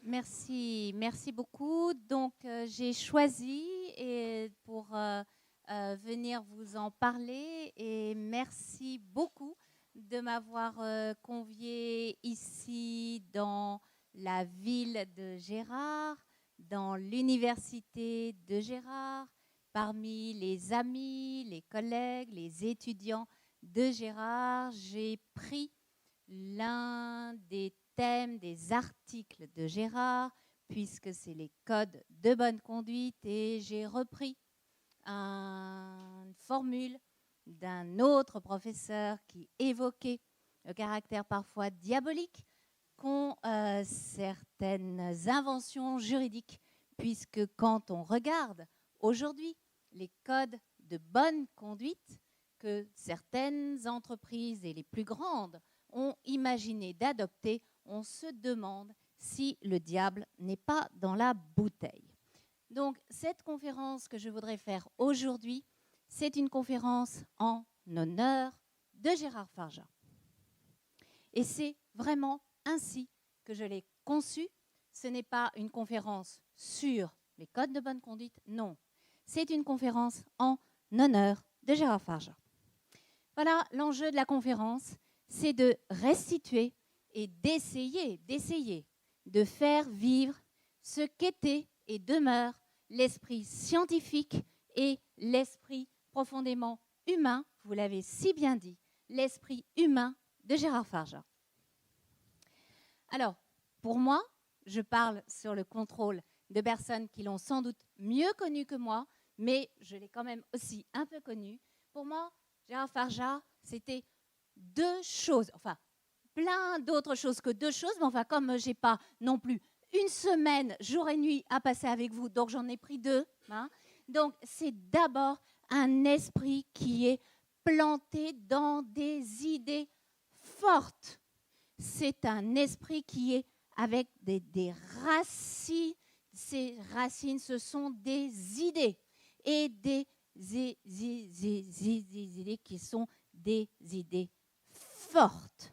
Merci beaucoup. Donc, j'ai choisi pour venir vous en parler et merci beaucoup de m'avoir convié ici dans la ville de Gérard, dans l'université de Gérard, parmi les amis, les collègues, les étudiants de Gérard. J'ai pris l'un des thèmes des articles de Gérard, puisque c'est les codes de bonne conduite, et j'ai repris une formule d'un autre professeur qui évoquait le caractère parfois diabolique qu'ont certaines inventions juridiques, puisque quand on regarde aujourd'hui les codes de bonne conduite que certaines entreprises et les plus grandes ont imaginé d'adopter, on se demande si le diable n'est pas dans la bouteille. Donc, cette conférence que je voudrais faire aujourd'hui, c'est une conférence en honneur de Gérard Farja. Et c'est vraiment ainsi que je l'ai conçue. Ce n'est pas une conférence sur les codes de bonne conduite, non. C'est une conférence en honneur de Gérard Farja. Voilà, l'enjeu de la conférence, c'est de restituer et d'essayer de faire vivre ce qu'était et demeure l'esprit scientifique et l'esprit profondément humain, vous l'avez si bien dit, l'esprit humain de Gérard Farja. Alors, pour moi, je parle sur le contrôle de personnes qui l'ont sans doute mieux connu que moi, mais je l'ai quand même aussi un peu connu. Pour moi, Gérard Farja, c'était deux choses, enfin, plein d'autres choses que deux choses, mais enfin, comme je n'ai pas non plus une semaine, jour et nuit, à passer avec vous, donc j'en ai pris deux. Hein. Donc, c'est d'abord un esprit qui est planté dans des idées fortes. C'est un esprit qui est avec des racines. Ces racines, ce sont des idées. Et des idées qui sont des idées fortes.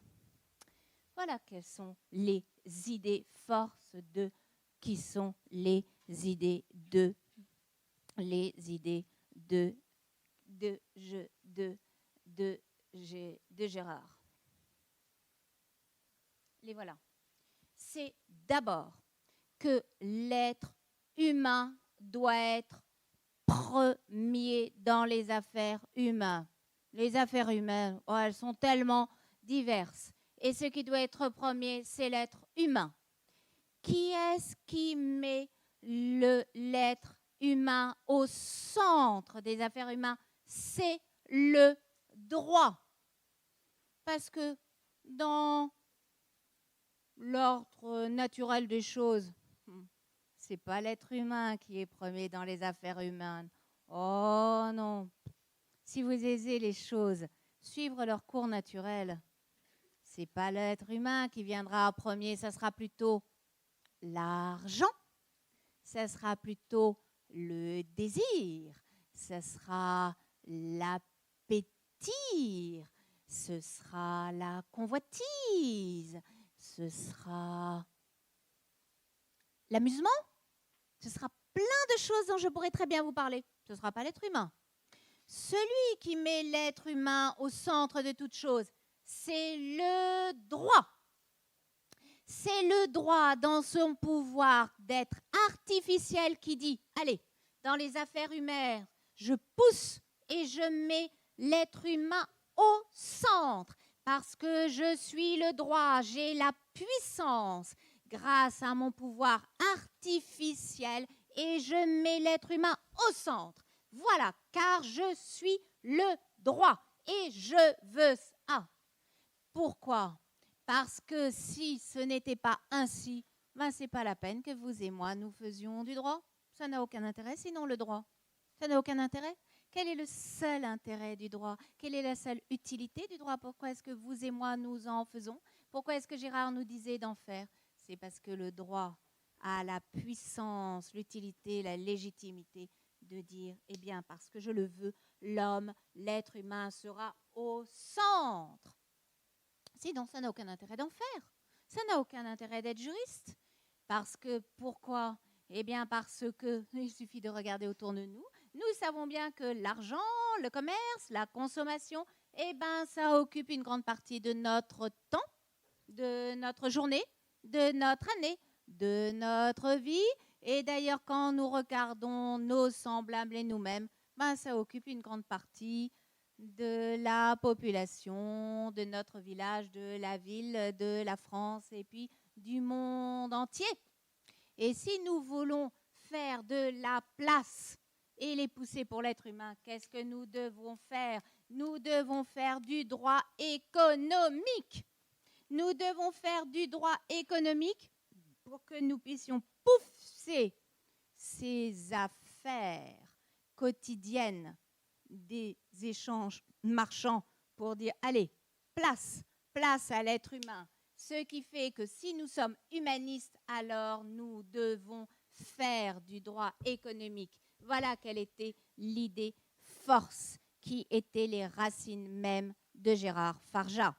Voilà quelles sont les idées fortes qui sont les idées de Gérard. Les voilà. C'est d'abord que l'être humain doit être premier dans les affaires humaines. Les affaires humaines, oh, elles sont tellement diverses. Et ce qui doit être premier, c'est l'être humain. Qui est-ce qui met l'être humain au centre des affaires humaines? C'est le droit. Parce que dans l'ordre naturel des choses, c'est pas l'être humain qui est premier dans les affaires humaines. Oh non. Si vous aisez les choses suivre leur cours naturel, c'est pas l'être humain qui viendra en premier, ça sera plutôt l'argent, ça sera plutôt le désir, ça sera l'appétit, ce sera la convoitise, ce sera l'amusement, ce sera plein de choses dont je pourrais très bien vous parler. Ce ne sera pas l'être humain. Celui qui met l'être humain au centre de toute chose, c'est le droit. C'est le droit dans son pouvoir d'être artificiel qui dit, allez, dans les affaires humaines, je pousse et je mets l'être humain au centre parce que je suis le droit, j'ai la puissance grâce à mon pouvoir artificiel et je mets l'être humain au centre. Voilà, car je suis le droit et je veux ça. Pourquoi ? Parce que si ce n'était pas ainsi, ben ce n'est pas la peine que vous et moi nous faisions du droit. Ça n'a aucun intérêt, sinon le droit. Ça n'a aucun intérêt. Quel est le seul intérêt du droit? Quelle est la seule utilité du droit? Pourquoi est-ce que vous et moi nous en faisons? Pourquoi est-ce que Gérard nous disait d'en faire? C'est parce que le droit a la puissance, l'utilité, la légitimité de dire, eh bien, parce que je le veux, l'homme, l'être humain sera au centre. Sinon, ça n'a aucun intérêt d'en faire. Ça n'a aucun intérêt d'être juriste. Parce que, pourquoi? Eh bien, parce que, il suffit de regarder autour de nous. Nous savons bien que l'argent, le commerce, la consommation, eh bien, ça occupe une grande partie de notre temps, de notre journée, de notre année, de notre vie. Et d'ailleurs, quand nous regardons nos semblables et nous-mêmes, ben, ça occupe une grande partie de la population, de notre village, de la ville, de la France et puis du monde entier. Et si nous voulons faire de la place et les pousser pour l'être humain, qu'est-ce que nous devons faire? Nous devons faire du droit économique. Nous devons faire du droit économique pour que nous puissions pousser ces affaires quotidiennes des échanges marchands pour dire, allez, place à l'être humain. Ce qui fait que si nous sommes humanistes, alors nous devons faire du droit économique. Voilà quelle était l'idée force qui étaient les racines même de Gérard Farjat.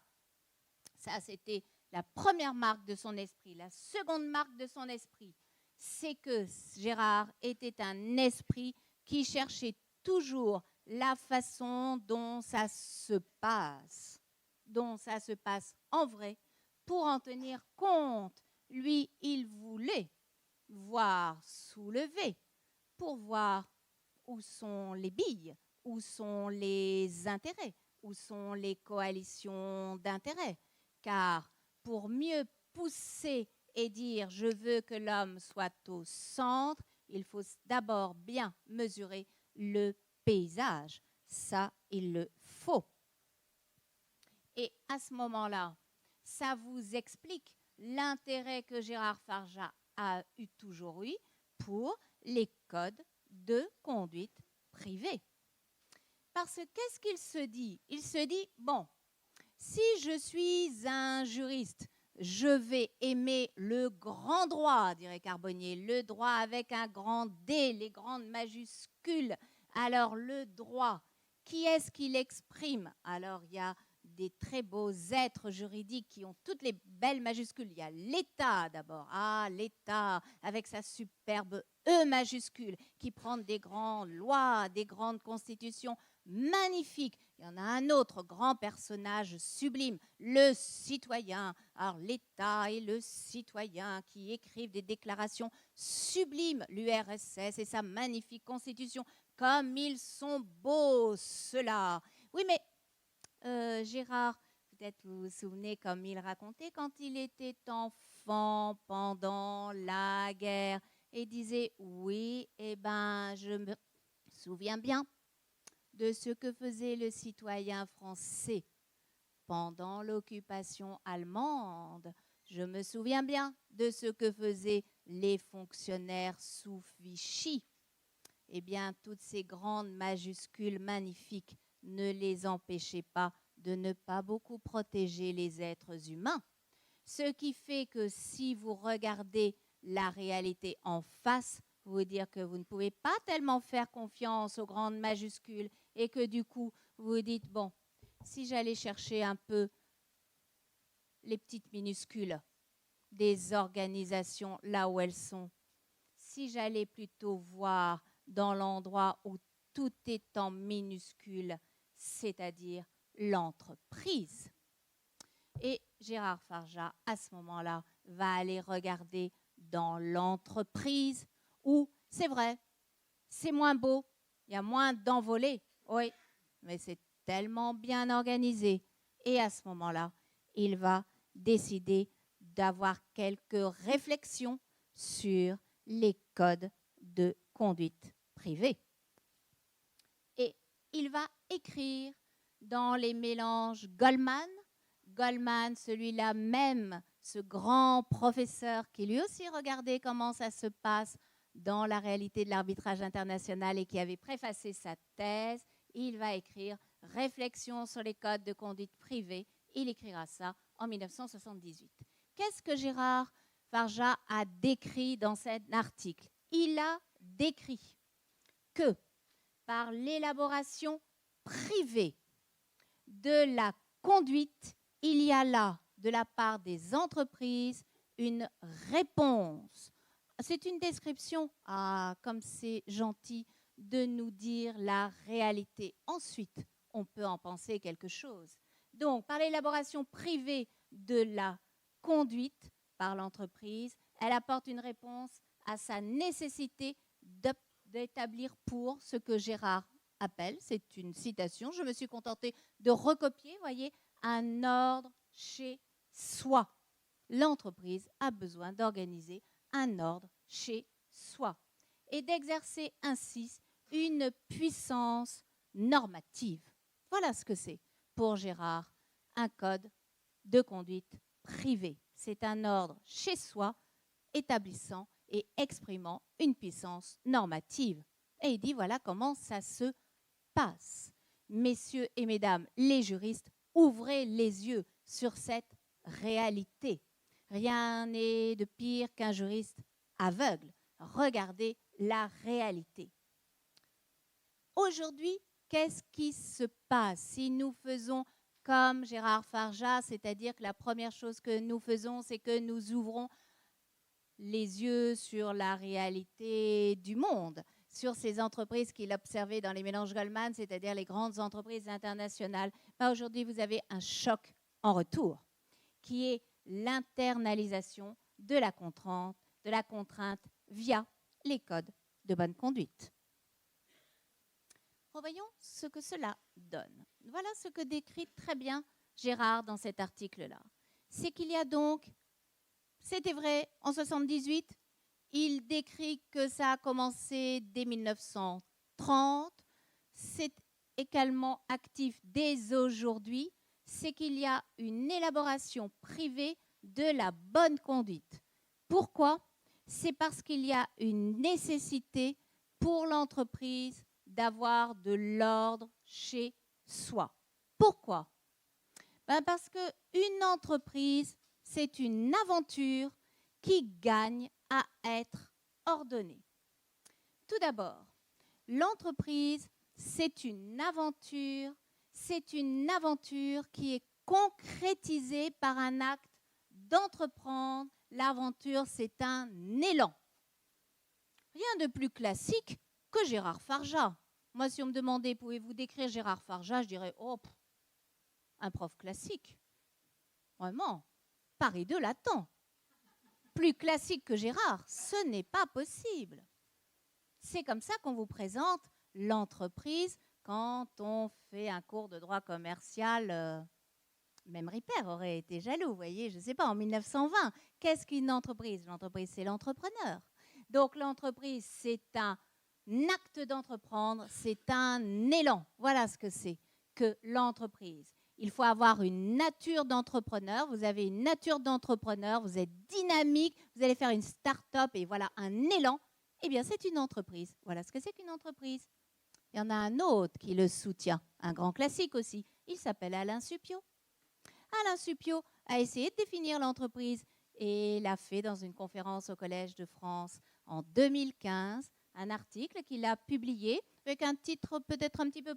Ça, c'était la première marque de son esprit. La seconde marque de son esprit, c'est que Gérard était un esprit qui cherchait toujours la façon dont ça se passe en vrai, pour en tenir compte. Lui, il voulait voir soulever pour voir où sont les billes, où sont les intérêts, où sont les coalitions d'intérêts. Car pour mieux pousser et dire « je veux que l'homme soit au centre », il faut d'abord bien mesurer le paysage. Ça, il le faut. Et à ce moment-là, ça vous explique l'intérêt que Gérard Farjat a toujours eu pour les codes de conduite privée. Parce que qu'est-ce qu'il se dit? Il se dit, bon, si je suis un juriste, je vais aimer le grand droit, dirait Carbonnier, le droit avec un grand D, les grandes majuscules. Alors le droit, qui est-ce qui l'exprime? Alors il y a des très beaux êtres juridiques qui ont toutes les belles majuscules. Il y a l'État d'abord. Ah, l'État avec sa superbe E majuscule qui prend des grandes lois, des grandes constitutions magnifiques. Il y en a un autre grand personnage sublime, le citoyen. Alors l'État et le citoyen qui écrivent des déclarations sublimes, l'URSS et sa magnifique constitution. Comme ils sont beaux, ceux-là. Oui, mais Gérard, peut-être vous vous souvenez comme il racontait quand il était enfant pendant la guerre et disait oui, eh ben je me souviens bien de ce que faisait le citoyen français pendant l'occupation allemande. Je me souviens bien de ce que faisaient les fonctionnaires sous Vichy. Eh bien, toutes ces grandes majuscules magnifiques ne les empêchaient pas de ne pas beaucoup protéger les êtres humains. Ce qui fait que si vous regardez la réalité en face, vous vous dire que vous ne pouvez pas tellement faire confiance aux grandes majuscules et que du coup, vous vous dites, bon, si j'allais chercher un peu les petites minuscules des organisations là où elles sont, si j'allais plutôt voir dans l'endroit où tout est en minuscule, c'est-à-dire l'entreprise. Et Gérard Farjat, à ce moment-là, va aller regarder dans l'entreprise où, c'est vrai, c'est moins beau, il y a moins d'envolées, oui, mais c'est tellement bien organisé. Et à ce moment-là, il va décider d'avoir quelques réflexions sur les codes de conduite privée. Et il va écrire dans les mélanges Goldman, celui-là même, ce grand professeur qui lui aussi regardait comment ça se passe dans la réalité de l'arbitrage international et qui avait préfacé sa thèse, il va écrire Réflexions sur les codes de conduite privée. Il écrira ça en 1978. Qu'est-ce que Gérard Farjat a décrit dans cet article? Il a décrit que par l'élaboration privée de la conduite, il y a là, de la part des entreprises, une réponse. C'est une description. Ah, comme c'est gentil de nous dire la réalité. Ensuite, on peut en penser quelque chose. Donc, par l'élaboration privée de la conduite par l'entreprise, elle apporte une réponse à sa nécessité d'établir pour ce que Gérard appelle, c'est une citation, je me suis contentée de recopier, voyez, un ordre chez soi. L'entreprise a besoin d'organiser un ordre chez soi et d'exercer ainsi une puissance normative. Voilà ce que c'est pour Gérard, un code de conduite privé. C'est un ordre chez soi établissant et exprimant une puissance normative. Et il dit voilà comment ça se passe. Messieurs et mesdames les juristes, ouvrez les yeux sur cette réalité. Rien n'est de pire qu'un juriste aveugle. Regardez la réalité. Aujourd'hui, qu'est-ce qui se passe si nous faisons comme Gérard Farjat, c'est-à-dire que la première chose que nous faisons, c'est que nous ouvrons les yeux sur la réalité du monde, sur ces entreprises qu'il observait dans les mélanges Goldman, c'est-à-dire les grandes entreprises internationales. Aujourd'hui, vous avez un choc en retour, qui est l'internalisation de la contrainte via les codes de bonne conduite. Revoyons ce que cela donne. Voilà ce que décrit très bien Gérard dans cet article-là. C'est qu'il y a donc, c'était vrai, en 78, il décrit que ça a commencé dès 1930, c'est également actif dès aujourd'hui, c'est qu'il y a une élaboration privée de la bonne conduite. Pourquoi ? C'est parce qu'il y a une nécessité pour l'entreprise d'avoir de l'ordre chez soi. Pourquoi ? Parce qu'une entreprise, c'est une aventure qui gagne à être ordonnée. Tout d'abord, l'entreprise, c'est une aventure qui est concrétisée par un acte d'entreprendre. L'aventure, c'est un élan. Rien de plus classique que Gérard Farjat. Moi, si on me demandait, pouvez-vous décrire Gérard Farjat, je dirais, oh, un prof classique. Vraiment, Paris 2 l'attend. Plus classique que Gérard, ce n'est pas possible. C'est comme ça qu'on vous présente l'entreprise quand on fait un cours de droit commercial. Même Ripert aurait été jaloux, vous voyez, je ne sais pas, en 1920. Qu'est-ce qu'une entreprise ? L'entreprise, c'est l'entrepreneur. Donc l'entreprise, c'est un acte d'entreprendre, c'est un élan. Voilà ce que c'est que l'entreprise. Il faut avoir une nature d'entrepreneur. Vous avez une nature d'entrepreneur, vous êtes dynamique, vous allez faire une start-up et voilà un élan. Eh bien, c'est une entreprise. Voilà ce que c'est qu'une entreprise. Il y en a un autre qui le soutient, un grand classique aussi. Il s'appelle Alain Supiot. Alain Supiot a essayé de définir l'entreprise et l'a fait dans une conférence au Collège de France en 2015, un article qu'il a publié avec un titre peut-être un petit peu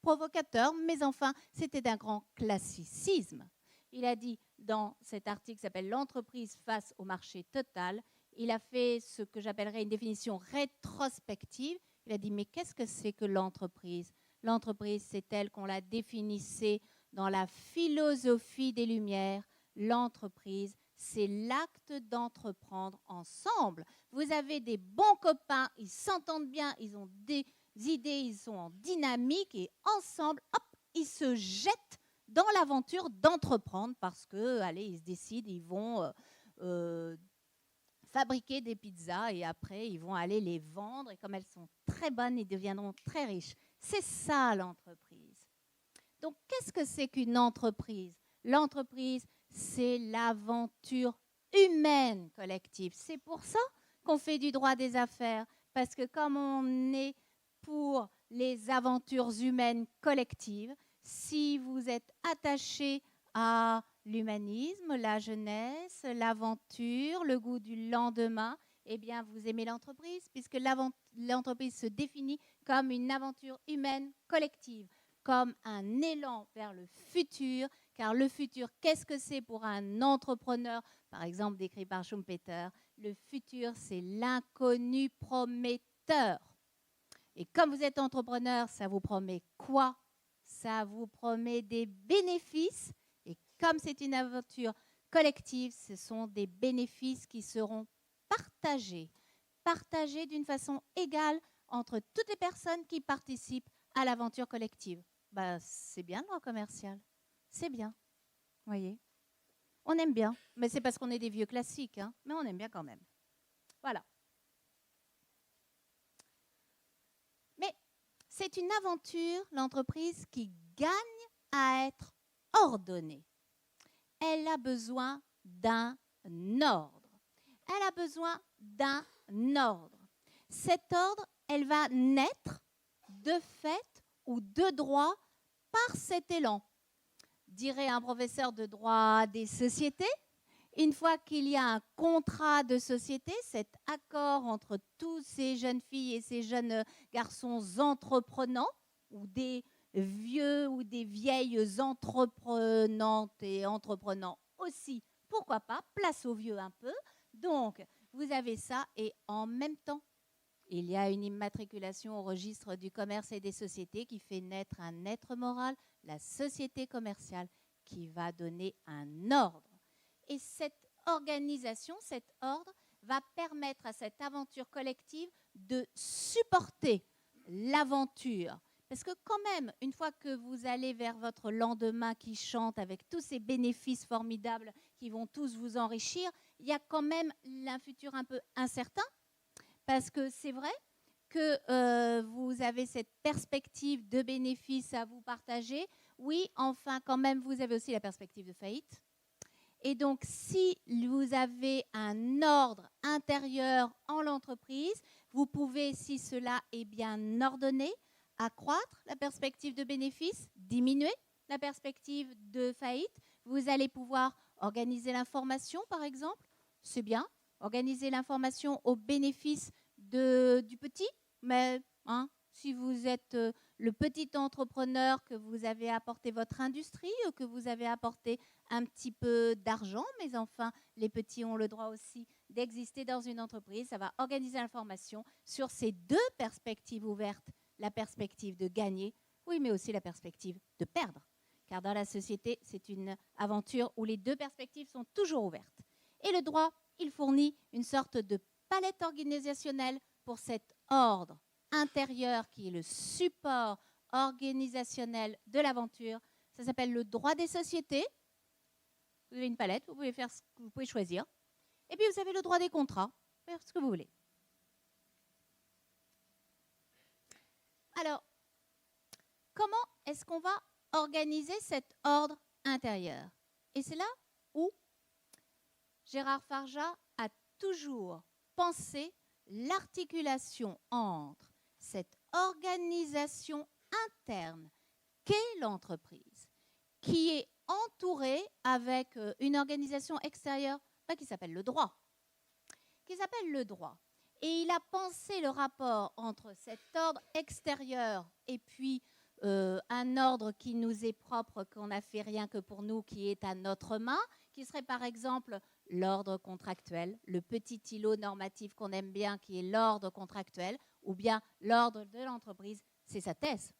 provocateur, mais enfin, c'était d'un grand classicisme. Il a dit dans cet article qui s'appelle « L'entreprise face au marché total », il a fait ce que j'appellerais une définition rétrospective. Il a dit « Mais qu'est-ce que c'est que l'entreprise ?» L'entreprise, c'est telle qu'on la définissait dans la philosophie des Lumières. L'entreprise, c'est l'acte d'entreprendre ensemble. Vous avez des bons copains, ils s'entendent bien, ils ont des idées, ils sont en dynamique et ensemble, hop, ils se jettent dans l'aventure d'entreprendre parce que, allez, ils se décident, ils vont fabriquer des pizzas et après, ils vont aller les vendre et comme elles sont très bonnes, ils deviendront très riches. C'est ça l'entreprise. Donc, qu'est-ce que c'est qu'une entreprise ? L'entreprise, c'est l'aventure humaine collective. C'est pour ça qu'on fait du droit des affaires, parce que comme on est pour les aventures humaines collectives, si vous êtes attaché à l'humanisme, la jeunesse, l'aventure, le goût du lendemain, eh bien, vous aimez l'entreprise, puisque l'entreprise se définit comme une aventure humaine collective, comme un élan vers le futur, car le futur, qu'est-ce que c'est pour un entrepreneur, par exemple décrit par Schumpeter? Le futur, c'est l'inconnu prometteur. Et comme vous êtes entrepreneur, ça vous promet quoi? Ça vous promet des bénéfices. Et comme c'est une aventure collective, ce sont des bénéfices qui seront partagés d'une façon égale entre toutes les personnes qui participent à l'aventure collective. Ben, c'est bien le droit commercial. C'est bien. Vous voyez? On aime bien. Mais c'est parce qu'on est des vieux classiques, hein, mais on aime bien quand même. Voilà. Mais c'est une aventure, l'entreprise, qui gagne à être ordonnée. Elle a besoin d'un ordre. Elle a besoin d'un ordre. Cet ordre, elle va naître de fait ou de droit par cet élan. Dirait un professeur de droit des sociétés, une fois qu'il y a un contrat de société, cet accord entre tous ces jeunes filles et ces jeunes garçons entreprenants, ou des vieux ou des vieilles entreprenantes et entreprenants aussi, pourquoi pas, place aux vieux un peu. Donc, vous avez ça et en même temps, il y a une immatriculation au registre du commerce et des sociétés qui fait naître un être moral, la société commerciale, qui va donner un ordre. Et cette organisation, cet ordre, va permettre à cette aventure collective de supporter l'aventure. Parce que quand même, une fois que vous allez vers votre lendemain qui chante avec tous ces bénéfices formidables qui vont tous vous enrichir, il y a quand même un futur un peu incertain. Parce que c'est vrai que vous avez cette perspective de bénéfices à vous partager. Oui, enfin, quand même, vous avez aussi la perspective de faillite. Et donc, si vous avez un ordre intérieur en l'entreprise, vous pouvez, si cela est bien ordonné, accroître la perspective de bénéfice, diminuer la perspective de faillite. Vous allez pouvoir organiser l'information, par exemple. C'est bien. Organiser l'information au bénéfice du petit, mais si vous êtes le petit entrepreneur, que vous avez apporté votre industrie, ou que vous avez apporté un petit peu d'argent, mais enfin, les petits ont le droit aussi d'exister dans une entreprise. Ça va organiser l'information sur ces deux perspectives ouvertes, la perspective de gagner, oui, mais aussi la perspective de perdre. Car dans la société, c'est une aventure où les deux perspectives sont toujours ouvertes. Et le droit, il fournit une sorte de palette organisationnelle pour cet ordre intérieur qui est le support organisationnel de l'aventure. Ça s'appelle le droit des sociétés. Vous avez une palette, vous pouvez faire ce que vous pouvez choisir. Et puis vous avez le droit des contrats, faire ce que vous voulez. Alors, comment est-ce qu'on va organiser cet ordre intérieur? Et c'est là où Gérard Farja a toujours pensé l'articulation entre cette organisation interne qu'est l'entreprise, qui est entourée avec une organisation extérieure qui s'appelle le droit. Et il a pensé le rapport entre cet ordre extérieur et puis un ordre qui nous est propre, qu'on n'a fait rien que pour nous, qui est à notre main, qui serait par exemple l'ordre contractuel, le petit îlot normatif qu'on aime bien, qui est l'ordre contractuel, ou bien l'ordre de l'entreprise, c'est sa thèse.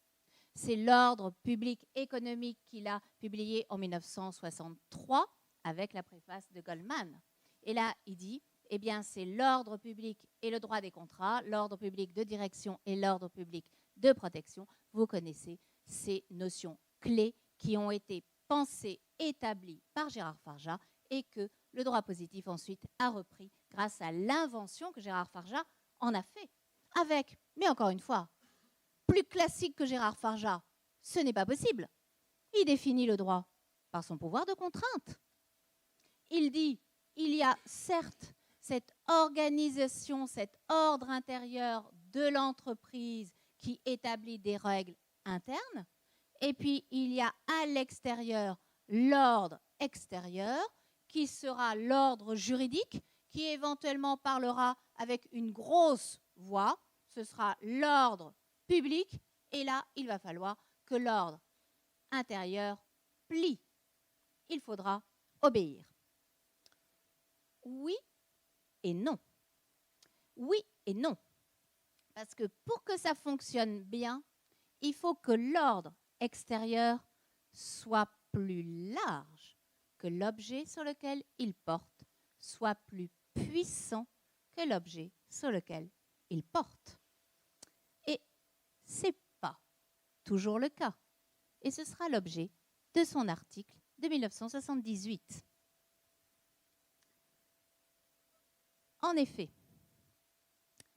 C'est l'ordre public économique qu'il a publié en 1963 avec la préface de Goldman. Et là, il dit, eh bien, c'est l'ordre public et le droit des contrats, l'ordre public de direction et l'ordre public de protection. Vous connaissez ces notions clés qui ont été pensées, établies par Gérard Farja et que le droit positif ensuite a repris grâce à l'invention que Gérard Farja en a fait. Avec, mais encore une fois, plus classique que Gérard Farja, ce n'est pas possible. Il définit le droit par son pouvoir de contrainte. Il dit, il y a certes cette organisation, cet ordre intérieur de l'entreprise qui établit des règles internes, et puis il y a à l'extérieur l'ordre extérieur qui sera l'ordre juridique qui éventuellement parlera avec une grosse voix, ce sera l'ordre public, et là il va falloir que l'ordre intérieur plie il faudra obéir. Oui et non. Oui et non. Parce que pour que ça fonctionne bien, il faut que l'ordre extérieur soit plus large, que l'objet sur lequel il porte soit plus puissant que l'objet sur lequel il porte. Et ce n'est pas toujours le cas. Et ce sera l'objet de son article de 1978. En effet,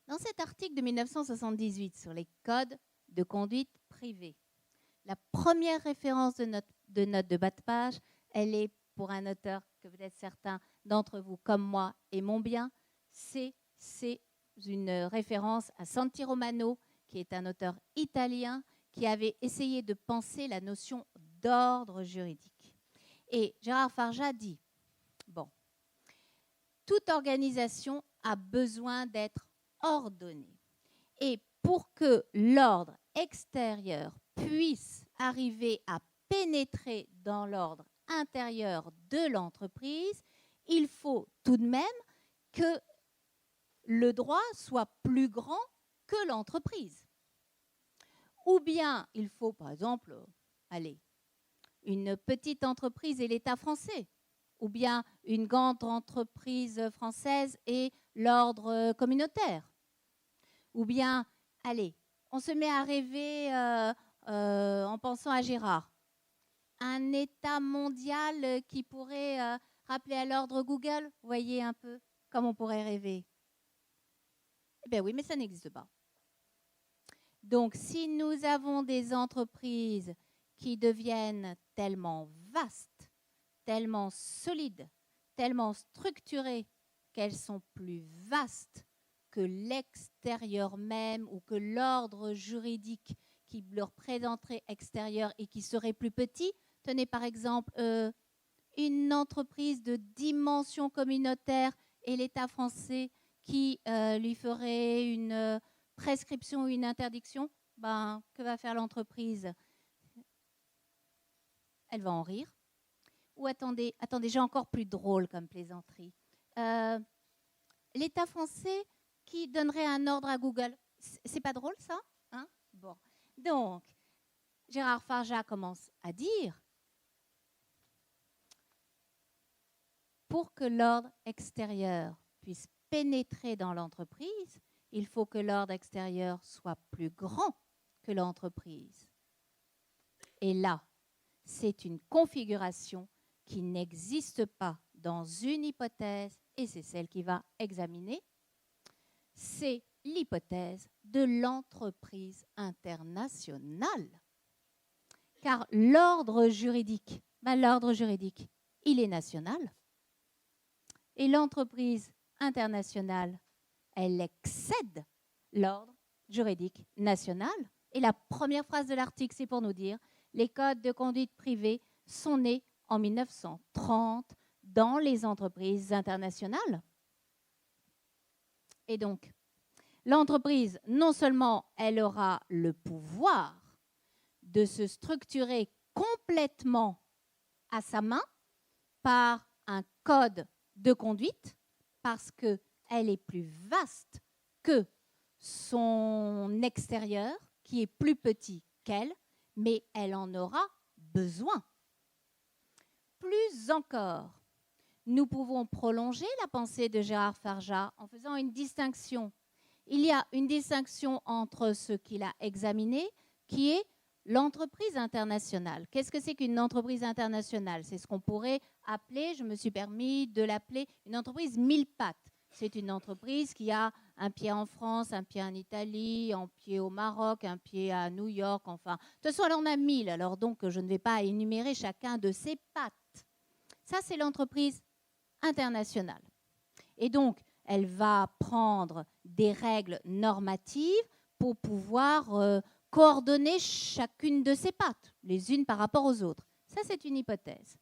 dans cet article de 1978 sur les codes de conduite privée, la première référence de note de bas de page, elle est pour un auteur que peut-être certains d'entre vous, comme moi, aimons bien. C'est une référence à Santi Romano, qui est un auteur italien qui avait essayé de penser la notion d'ordre juridique. Et Gérard Farja dit, bon, toute organisation a besoin d'être ordonnée. Et pour que l'ordre extérieur puisse arriver à pénétrer dans l'ordre intérieur de l'entreprise, il faut tout de même que le droit soit plus grand que l'entreprise. Ou bien il faut, par exemple, une petite entreprise et l'État français, ou bien une grande entreprise française et l'ordre communautaire. Ou bien, on se met à rêver en pensant à Gérard. Un État mondial qui pourrait rappeler à l'ordre Google, voyez un peu comme on pourrait rêver. Eh bien oui, mais ça n'existe pas. Donc, si nous avons des entreprises qui deviennent tellement vastes, tellement solides, tellement structurées, qu'elles sont plus vastes que l'extérieur même ou que l'ordre juridique qui leur présenterait extérieur et qui serait plus petit. Tenez par exemple une entreprise de dimension communautaire et l'État français qui lui ferait une prescription ou une interdiction. Que va faire l'entreprise? Elle va en rire. Ou attendez, j'ai encore plus drôle comme plaisanterie. L'État français qui donnerait un ordre à Google. C'est pas drôle, ça, hein? Bon. Donc, Gérard Farja commence à dire, pour que l'ordre extérieur puisse pénétrer dans l'entreprise, il faut que l'ordre extérieur soit plus grand que l'entreprise. Et là, c'est une configuration qui n'existe pas dans une hypothèse, et c'est celle qui va examiner, c'est l'hypothèse de l'entreprise internationale. Car l'ordre juridique, il est national. Et l'entreprise internationale, elle excède l'ordre juridique national. Et la première phrase de l'article, c'est pour nous dire, les codes de conduite privée sont nés en 1930 dans les entreprises internationales. Et donc, l'entreprise, non seulement elle aura le pouvoir de se structurer complètement à sa main par un code de conduite, parce qu'elle est plus vaste que son extérieur, qui est plus petit qu'elle, mais elle en aura besoin. Plus encore, nous pouvons prolonger la pensée de Gérard Farja en faisant une distinction. Il y a une distinction entre ce qu'il a examiné, qui est l'entreprise internationale. Qu'est-ce que c'est qu'une entreprise internationale? C'est ce qu'on pourrait appeler, je me suis permis de l'appeler, une entreprise mille pattes. C'est une entreprise qui a un pied en France, un pied en Italie, un pied au Maroc, un pied à New York, enfin. De toute façon, elle en a 1000, alors donc je ne vais pas énumérer chacun de ses pattes. Ça, c'est l'entreprise internationale. Et donc, elle va prendre des règles normatives pour pouvoir coordonner chacune de ses pattes, les unes par rapport aux autres. Ça, c'est une hypothèse.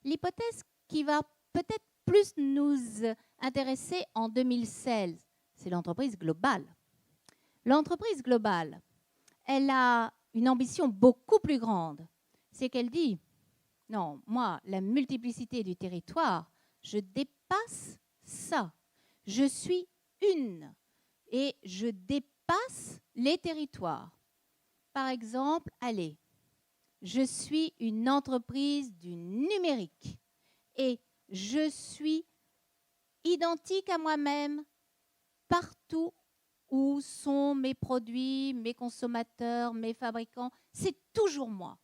L'hypothèse qui va peut-être plus nous intéresser en 2016, c'est l'entreprise globale. L'entreprise globale, elle a une ambition beaucoup plus grande. C'est qu'elle dit, Non, moi, la multiplicité du territoire, je dépasse ça. Je suis une et je dépasse les territoires. Par exemple, allez, je suis une entreprise du numérique et je suis identique à moi-même partout où sont mes produits, mes consommateurs, mes fabricants. C'est toujours moi.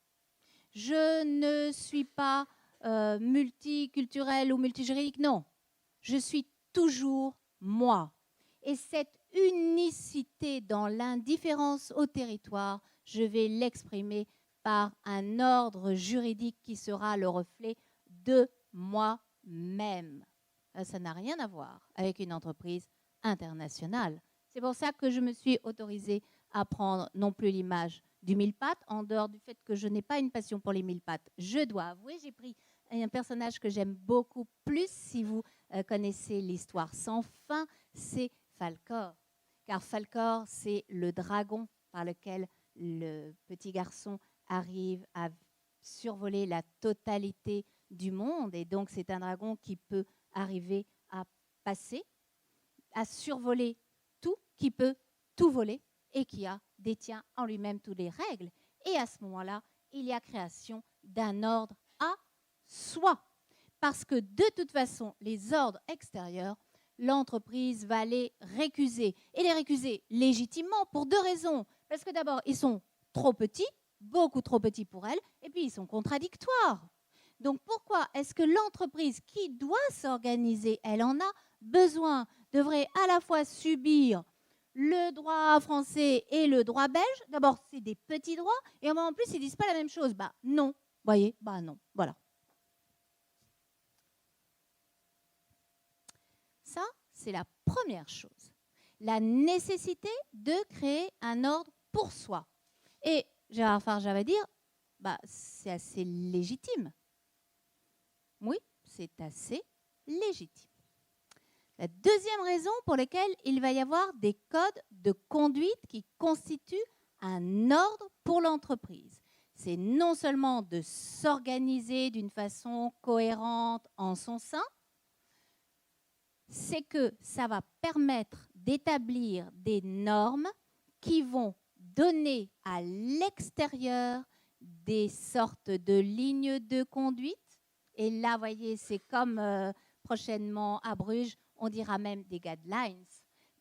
Je ne suis pas multiculturelle ou multijuridique, non. Je suis toujours moi. Et cette unicité dans l'indifférence au territoire, je vais l'exprimer par un ordre juridique qui sera le reflet de moi-même. Ça n'a rien à voir avec une entreprise internationale. C'est pour ça que je me suis autorisée à prendre non plus l'image du mille-pattes, en dehors du fait que je n'ai pas une passion pour les mille-pattes. Je dois avouer, j'ai pris un personnage que j'aime beaucoup plus, si vous connaissez l'histoire sans fin, c'est Falkor. Car Falkor, c'est le dragon par lequel le petit garçon arrive à survoler la totalité du monde. Et donc, c'est un dragon qui peut arriver à passer, à survoler tout, qui peut tout voler et qui détient en lui-même toutes les règles. Et à ce moment-là, il y a création d'un ordre à soi. Parce que de toute façon, les ordres extérieurs, l'entreprise va les récuser. Et les récuser légitimement pour deux raisons. Parce que d'abord, ils sont trop petits, beaucoup trop petits pour elle, et puis ils sont contradictoires. Donc pourquoi est-ce que l'entreprise qui doit s'organiser, elle en a besoin, devrait à la fois subir le droit français et le droit belge? D'abord, c'est des petits droits, et en plus, ils ne disent pas la même chose. Bah non, vous voyez, bah non, voilà. Ça, c'est la première chose. La nécessité de créer un ordre pour soi. Et Gérard Farja va dire, bah, c'est assez légitime. Oui, c'est assez légitime. La deuxième raison pour laquelle il va y avoir des codes de conduite qui constituent un ordre pour l'entreprise, c'est non seulement de s'organiser d'une façon cohérente en son sein, c'est que ça va permettre d'établir des normes qui vont donner à l'extérieur des sortes de lignes de conduite. Et là, vous voyez, c'est comme prochainement à Bruges, on dira même des guidelines,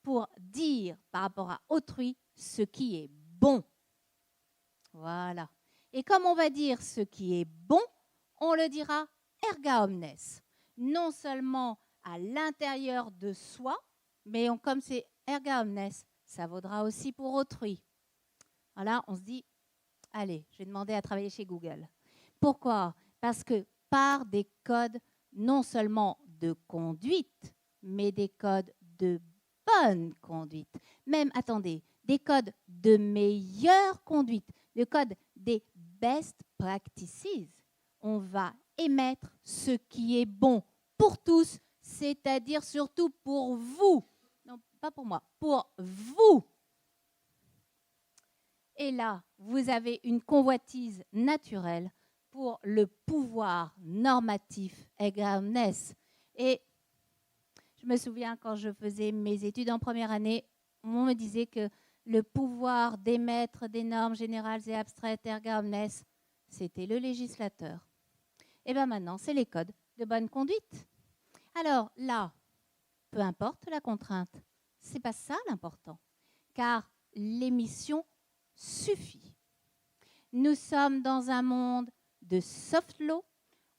pour dire par rapport à autrui ce qui est bon. Voilà. Et comme on va dire ce qui est bon, on le dira erga omnes. Non seulement à l'intérieur de soi, mais comme c'est erga omnes, ça vaudra aussi pour autrui. Voilà, on se dit, allez, je vais demander à travailler chez Google. Pourquoi? Parce que par des codes non seulement de conduite, mais des codes de bonne conduite. Même, attendez, des codes de meilleure conduite, le code des best practices. On va émettre ce qui est bon pour tous, c'est-à-dire surtout pour vous. Non, pas pour moi, pour vous. Et là, vous avez une convoitise naturelle pour le pouvoir normatif erga omnes. Et je me souviens quand je faisais mes études en première année, on me disait que le pouvoir d'émettre des normes générales et abstraites erga omnes, c'était le législateur. Et bien maintenant, c'est les codes de bonne conduite. Alors là, peu importe la contrainte, ce n'est pas ça l'important, car l'émission suffit. Nous sommes dans un monde de soft law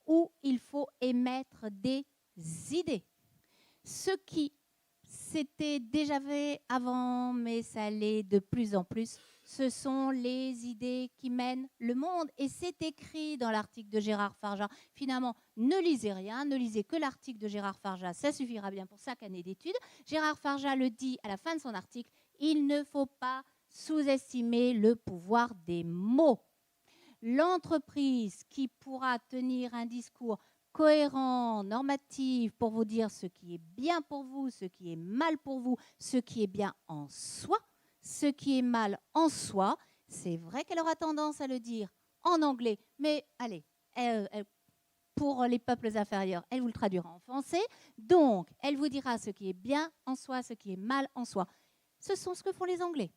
où il faut émettre des idées. Ce qui s'était déjà fait avant, mais ça l'est de plus en plus, ce sont les idées qui mènent le monde. Et c'est écrit dans l'article de Gérard Farja. Finalement, ne lisez rien, ne lisez que l'article de Gérard Farja, ça suffira bien pour 5 années d'études. Gérard Farja le dit à la fin de son article, il ne faut pas sous-estimer le pouvoir des mots. L'entreprise qui pourra tenir un discours cohérent, normatif, pour vous dire ce qui est bien pour vous, ce qui est mal pour vous, ce qui est bien en soi, ce qui est mal en soi, c'est vrai qu'elle aura tendance à le dire en anglais, mais allez, pour les peuples inférieurs, elle vous le traduira en français. Donc, elle vous dira ce qui est bien en soi, ce qui est mal en soi. Ce sont ce que font les Anglais.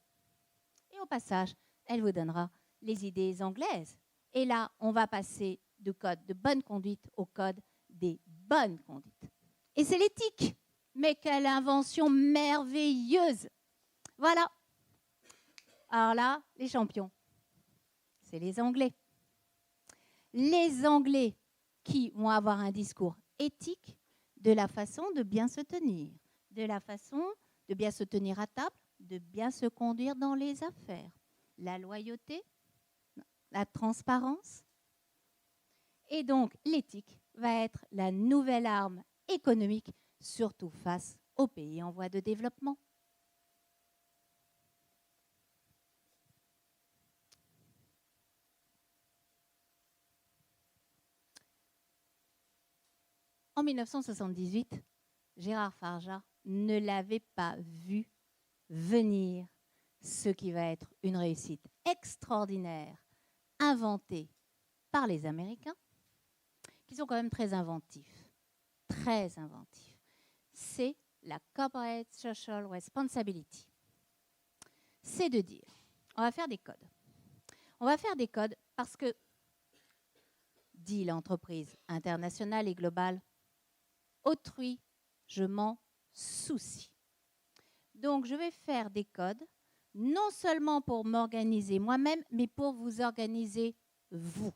Et au passage, elle vous donnera les idées anglaises. Et là, on va passer du code de bonne conduite au code des bonnes conduites. Et c'est l'éthique. Mais quelle invention merveilleuse! Voilà. Alors là, les champions, c'est les Anglais. Les Anglais qui vont avoir un discours éthique de la façon de bien se tenir, de la façon de bien se tenir à table, de bien se conduire dans les affaires. La loyauté, la transparence. Et donc, l'éthique va être la nouvelle arme économique, surtout face aux pays en voie de développement. En 1978, Gérard Farja ne l'avait pas vu venir ce qui va être une réussite extraordinaire, inventée par les Américains, qui sont quand même très inventifs. Très inventifs. C'est la Corporate Social Responsibility. C'est de dire, on va faire des codes. On va faire des codes parce que, dit l'entreprise internationale et globale, autrui, je m'en soucie. Donc, je vais faire des codes, non seulement pour m'organiser moi-même, mais pour vous organiser vous.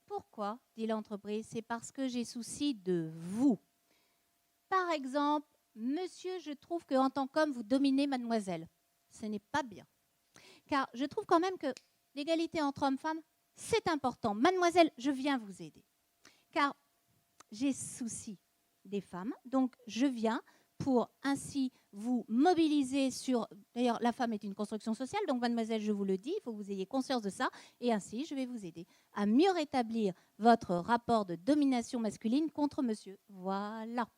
Pourquoi, dit l'entreprise? C'est parce que j'ai souci de vous. Par exemple, monsieur, je trouve qu'en tant qu'homme, vous dominez mademoiselle. Ce n'est pas bien. Car je trouve quand même que l'égalité entre hommes et femmes, c'est important. Mademoiselle, je viens vous aider. Car j'ai souci des femmes, donc je viens pour ainsi vous mobiliser sur... D'ailleurs, la femme est une construction sociale, donc mademoiselle, je vous le dis, il faut que vous ayez conscience de ça, et ainsi, je vais vous aider à mieux rétablir votre rapport de domination masculine contre monsieur. Voilà.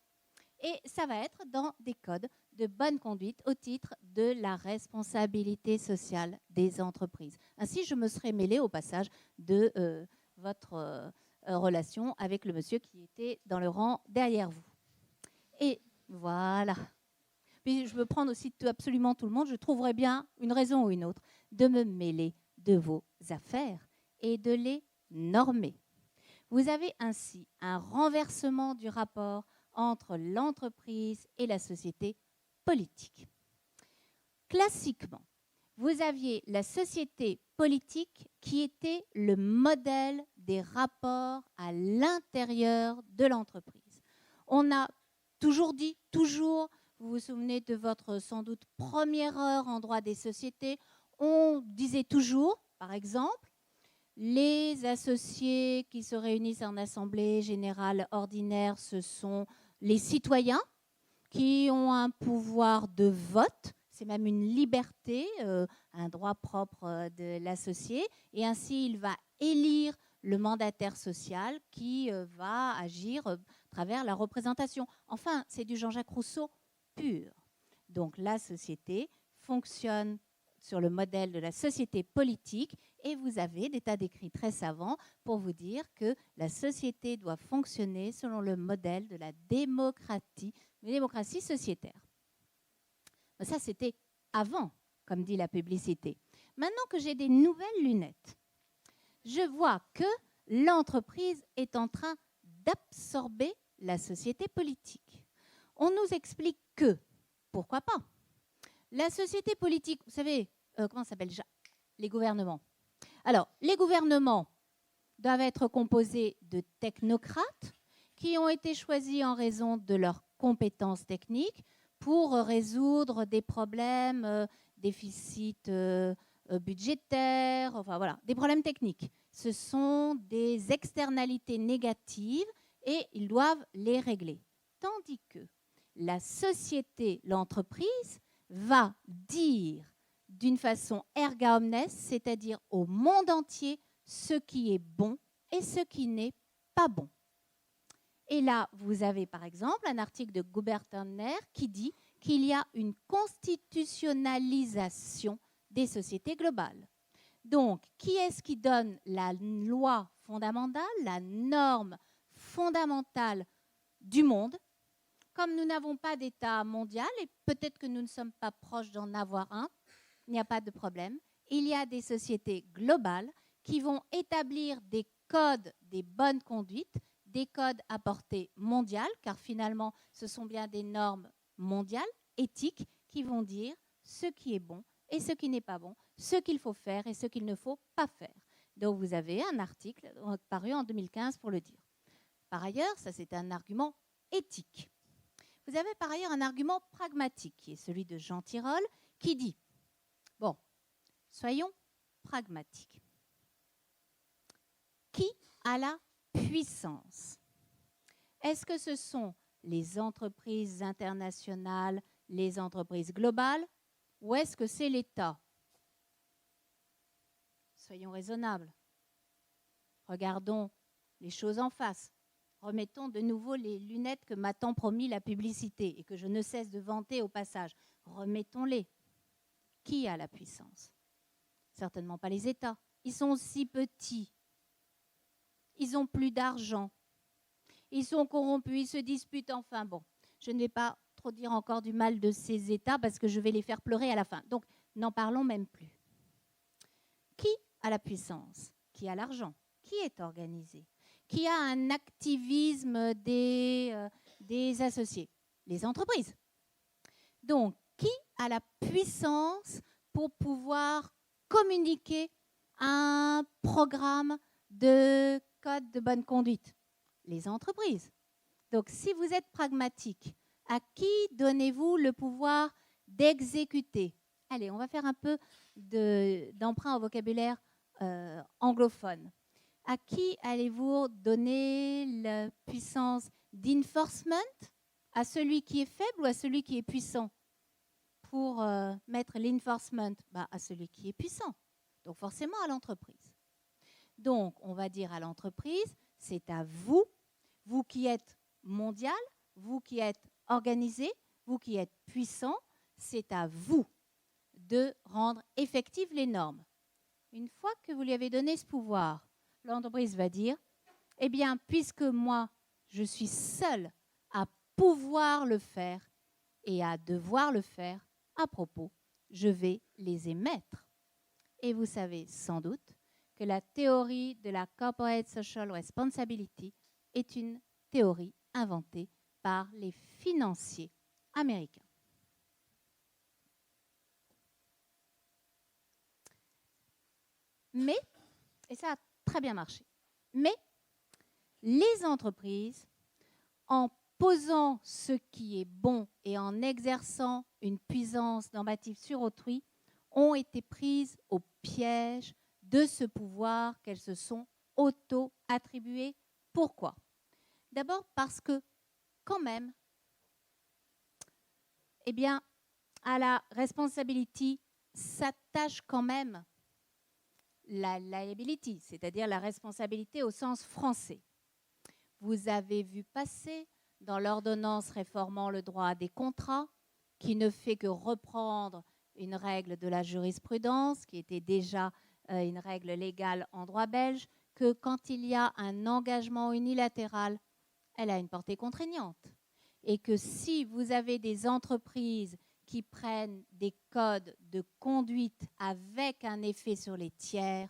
Et ça va être dans des codes de bonne conduite au titre de la responsabilité sociale des entreprises. Ainsi, je me serais mêlée au passage de votre relation avec le monsieur qui était dans le rang derrière vous. Et voilà. Puis je veux prendre aussi absolument tout le monde. Je trouverais bien une raison ou une autre de me mêler de vos affaires et de les normer. Vous avez ainsi un renversement du rapport entre l'entreprise et la société politique. Classiquement, vous aviez la société politique qui était le modèle des rapports à l'intérieur de l'entreprise. On a toujours dit, toujours, vous vous souvenez de votre sans doute première heure en droit des sociétés, on disait toujours, par exemple, les associés qui se réunissent en assemblée générale ordinaire, ce sont les citoyens qui ont un pouvoir de vote, c'est même une liberté, un droit propre de l'associé, et ainsi il va élire le mandataire social qui va agir à travers la représentation. Enfin, c'est du Jean-Jacques Rousseau pur. Donc la société fonctionne sur le modèle de la société politique et vous avez des tas d'écrits très savants pour vous dire que la société doit fonctionner selon le modèle de la démocratie sociétaire. Mais ça, c'était avant, comme dit la publicité. Maintenant que j'ai des nouvelles lunettes, je vois que l'entreprise est en train d'absorber la société politique. On nous explique que, pourquoi pas, la société politique, vous savez, comment ça s'appelle déjà? Les gouvernements. Alors, les gouvernements doivent être composés de technocrates qui ont été choisis en raison de leurs compétences techniques pour résoudre des problèmes, déficit budgétaire, enfin voilà, des problèmes techniques. Ce sont des externalités négatives et ils doivent les régler. Tandis que la société, l'entreprise, va dire d'une façon erga omnes, c'est-à-dire au monde entier, ce qui est bon et ce qui n'est pas bon. Et là, vous avez par exemple un article de Gubert Turner qui dit qu'il y a une constitutionnalisation des sociétés globales. Donc, qui est-ce qui donne la loi fondamentale, la norme fondamentale du monde? Comme nous n'avons pas d'État mondial, et peut-être que nous ne sommes pas proches d'en avoir un, il n'y a pas de problème. Il y a des sociétés globales qui vont établir des codes des bonnes conduites, des codes à portée mondiale, car finalement, ce sont bien des normes mondiales, éthiques, qui vont dire ce qui est bon et ce qui n'est pas bon, ce qu'il faut faire et ce qu'il ne faut pas faire. Donc, vous avez un article paru en 2015 pour le dire. Par ailleurs, ça c'est un argument éthique. Vous avez par ailleurs un argument pragmatique, qui est celui de Jean Tirole, qui dit, bon, soyons pragmatiques. Qui a la puissance? Est-ce que ce sont les entreprises internationales, les entreprises globales, ou est-ce que c'est l'État? Soyons raisonnables. Regardons les choses en face. Remettons de nouveau les lunettes que m'a tant promis la publicité et que je ne cesse de vanter au passage. Remettons-les. Qui a la puissance? Certainement pas les États. Ils sont si petits. Ils n'ont plus d'argent. Ils sont corrompus, ils se disputent. Enfin bon, je ne vais pas trop dire encore du mal de ces États parce que je vais les faire pleurer à la fin. Donc, n'en parlons même plus. Qui a la puissance? Qui a l'argent? Qui est organisé? Qui a un activisme des associés? Les entreprises. Donc, qui a la puissance pour pouvoir communiquer un programme de code de bonne conduite? Les entreprises. Donc, si vous êtes pragmatique, à qui donnez-vous le pouvoir d'exécuter? Allez, on va faire un peu d'emprunt au vocabulaire anglophone. À qui allez-vous donner la puissance d'enforcement? À celui qui est faible ou à celui qui est puissant? Pour mettre l'enforcement, à celui qui est puissant. Donc forcément à l'entreprise. Donc on va dire à l'entreprise, c'est à vous, vous qui êtes mondial, vous qui êtes organisé, vous qui êtes puissant, c'est à vous de rendre effectives les normes. Une fois que vous lui avez donné ce pouvoir, l'entreprise va dire, eh bien, puisque moi, je suis seule à pouvoir le faire et à devoir le faire, à propos, je vais les émettre. Et vous savez sans doute que la théorie de la Corporate Social Responsibility est une théorie inventée par les financiers américains. Mais, et ça a très bien marché, mais les entreprises, en posant ce qui est bon et en exerçant une puissance normative sur autrui, ont été prises au piège de ce pouvoir qu'elles se sont auto-attribuées. Pourquoi? D'abord parce que, quand même, eh bien, à la responsibility s'attache quand même la liability, c'est-à-dire la responsabilité au sens français. Vous avez vu passer dans l'ordonnance réformant le droit des contrats, qui ne fait que reprendre une règle de la jurisprudence, qui était déjà une règle légale en droit belge, que quand il y a un engagement unilatéral, elle a une portée contraignante. Et que si vous avez des entreprises qui prennent des codes de conduite avec un effet sur les tiers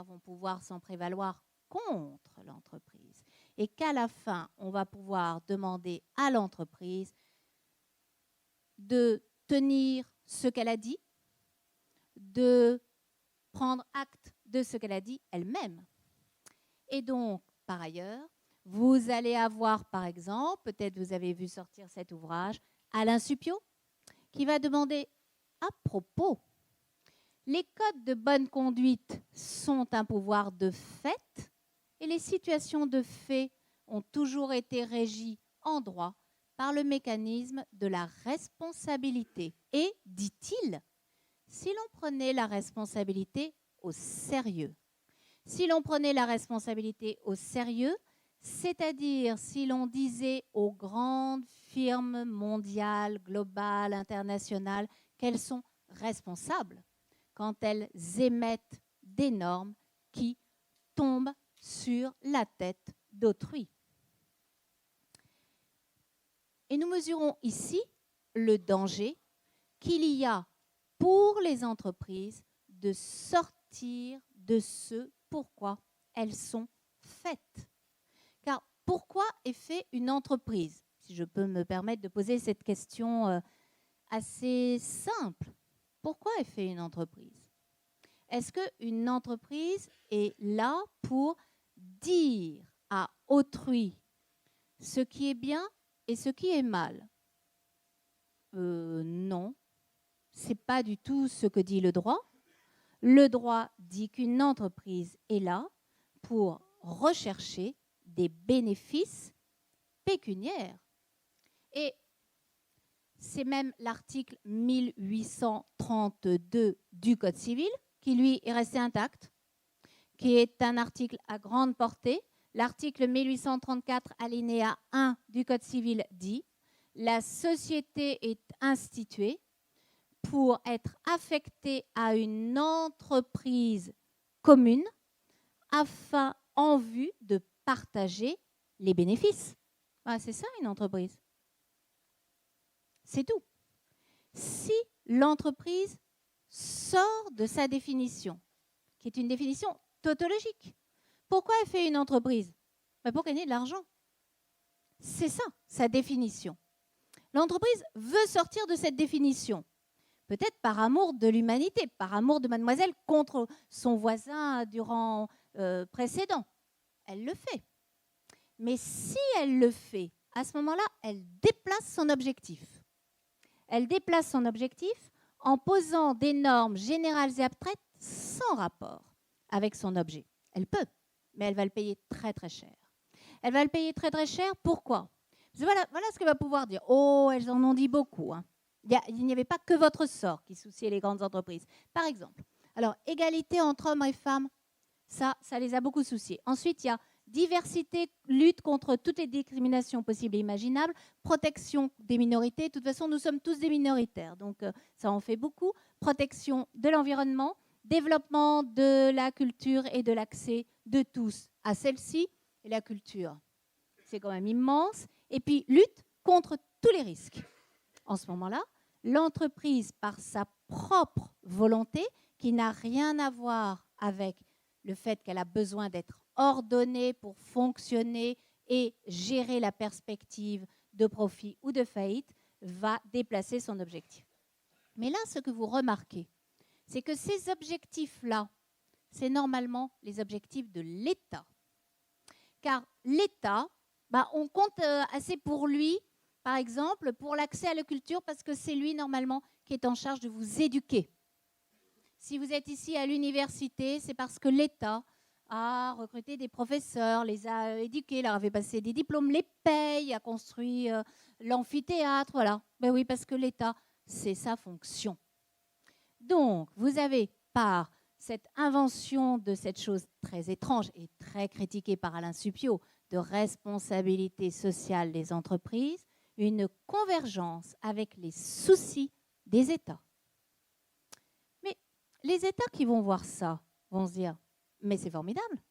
vont pouvoir s'en prévaloir contre l'entreprise. Et qu'à la fin, on va pouvoir demander à l'entreprise de tenir ce qu'elle a dit, de prendre acte de ce qu'elle a dit elle-même. Et donc, par ailleurs, vous allez avoir, par exemple, peut-être vous avez vu sortir cet ouvrage, Alain Suppiot, qui va demander, à propos, les codes de bonne conduite sont un pouvoir de fait et les situations de fait ont toujours été régies en droit par le mécanisme de la responsabilité. Et, dit-il, si l'on prenait la responsabilité au sérieux, c'est-à-dire si l'on disait aux grandes firmes mondiales, globales, internationales, qu'elles sont responsables, quand elles émettent des normes qui tombent sur la tête d'autrui. Et nous mesurons ici le danger qu'il y a pour les entreprises de sortir de ce pourquoi elles sont faites. Car pourquoi est fait une entreprise? Si je peux me permettre de poser cette question assez simple. Pourquoi est fait une entreprise? Est-ce qu'une entreprise est là pour dire à autrui ce qui est bien et ce qui est mal? Non, ce n'est pas du tout ce que dit le droit. Le droit dit qu'une entreprise est là pour rechercher des bénéfices pécuniaires. Et c'est même l'article 1832 du Code civil qui, lui, est resté intact, qui est un article à grande portée. L'article 1834, alinéa 1 du Code civil dit « La société est instituée pour être affectée à une entreprise commune afin en vue de partager les bénéfices. » C'est ça une entreprise. C'est tout. Si l'entreprise sort de sa définition, qui est une définition tautologique, pourquoi elle fait une entreprise? Pour gagner de l'argent. C'est ça, sa définition. L'entreprise veut sortir de cette définition, peut-être par amour de l'humanité, par amour de mademoiselle contre son voisin du rang précédent. Elle le fait. Mais si elle le fait, à ce moment-là, elle déplace son objectif. Elle déplace son objectif en posant des normes générales et abstraites sans rapport avec son objet. Elle peut, mais elle va le payer très très cher. Elle va le payer très très cher, pourquoi? Voilà ce qu'elle va pouvoir dire. Oh, elles en ont dit beaucoup. Hein. Il n'y avait pas que votre sort qui souciait les grandes entreprises. Par exemple, alors, égalité entre hommes et femmes, ça les a beaucoup souciés. Ensuite, il y a diversité, lutte contre toutes les discriminations possibles et imaginables, protection des minorités. De toute façon, nous sommes tous des minoritaires, donc ça en fait beaucoup. Protection de l'environnement, développement de la culture et de l'accès de tous à celle-ci. Et la culture, c'est quand même immense. Et puis, lutte contre tous les risques. En ce moment-là, l'entreprise, par sa propre volonté, qui n'a rien à voir avec le fait qu'elle a besoin d'être ordonnée pour fonctionner et gérer la perspective de profit ou de faillite, va déplacer son objectif. Mais là, ce que vous remarquez, c'est que ces objectifs-là, c'est normalement les objectifs de l'État. Car l'État, on compte assez pour lui, par exemple, pour l'accès à la culture, parce que c'est lui, normalement, qui est en charge de vous éduquer. Si vous êtes ici à l'université, c'est parce que l'État a recruté des professeurs, les a éduqués, leur a fait passer des diplômes, les paye, a construit l'amphithéâtre, voilà. Ben oui, parce que l'État, c'est sa fonction. Donc, vous avez, par cette invention de cette chose très étrange et très critiquée par Alain Supiot, de responsabilité sociale des entreprises, une convergence avec les soucis des États. Mais les États qui vont voir ça vont se dire « mais c'est formidable,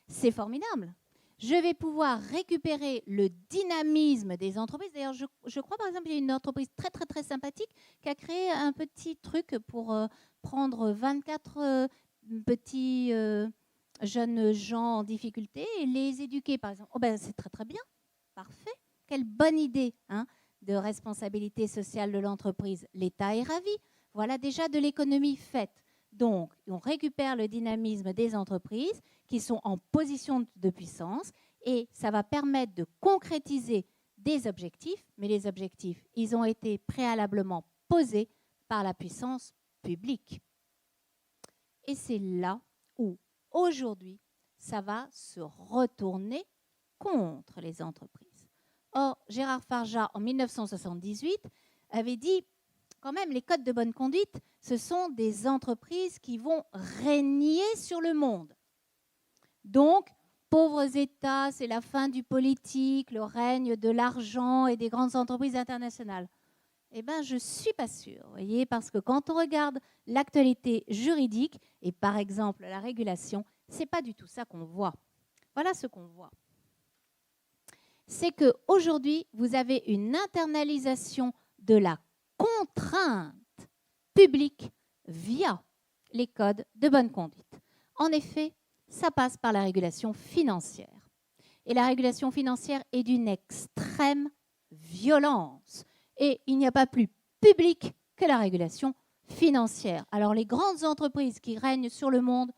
c'est formidable. Je vais pouvoir récupérer le dynamisme des entreprises. » D'ailleurs, je crois par exemple qu'il y a une entreprise très très très sympathique qui a créé un petit truc pour prendre 24 petits jeunes gens en difficulté et les éduquer par exemple. Oh ben c'est très très bien, parfait. Quelle bonne idée de responsabilité sociale de l'entreprise. L'État est ravi. Voilà déjà de l'économie faite. Donc, on récupère le dynamisme des entreprises qui sont en position de puissance et ça va permettre de concrétiser des objectifs, mais les objectifs, ils ont été préalablement posés par la puissance publique. Et c'est là où, aujourd'hui, ça va se retourner contre les entreprises. Or, Gérard Farjat, en 1978, avait dit quand même, les codes de bonne conduite, ce sont des entreprises qui vont régner sur le monde. Donc, pauvres États, c'est la fin du politique, le règne de l'argent et des grandes entreprises internationales. Eh bien, je ne suis pas sûre, vous voyez, parce que quand on regarde l'actualité juridique, et par exemple la régulation, ce n'est pas du tout ça qu'on voit. Voilà ce qu'on voit. C'est qu'aujourd'hui, vous avez une internalisation de la contrainte publique via les codes de bonne conduite. En effet, ça passe par la régulation financière. Et la régulation financière est d'une extrême violence. Et il n'y a pas plus public que la régulation financière. Alors les grandes entreprises qui règnent sur le monde,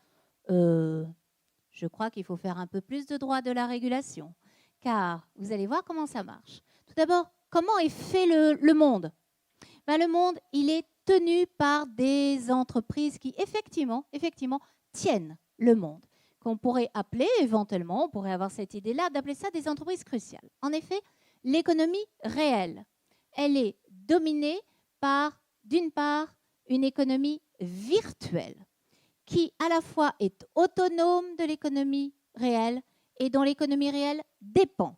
je crois qu'il faut faire un peu plus de droit de la régulation. Car vous allez voir comment ça marche. Tout d'abord, comment est fait le monde? Le monde, il est tenu par des entreprises qui, effectivement, tiennent le monde. Qu'on pourrait appeler, éventuellement, on pourrait avoir cette idée-là, d'appeler ça des entreprises cruciales. En effet, l'économie réelle, elle est dominée par, d'une part, une économie virtuelle qui, à la fois, est autonome de l'économie réelle et dont l'économie réelle dépend.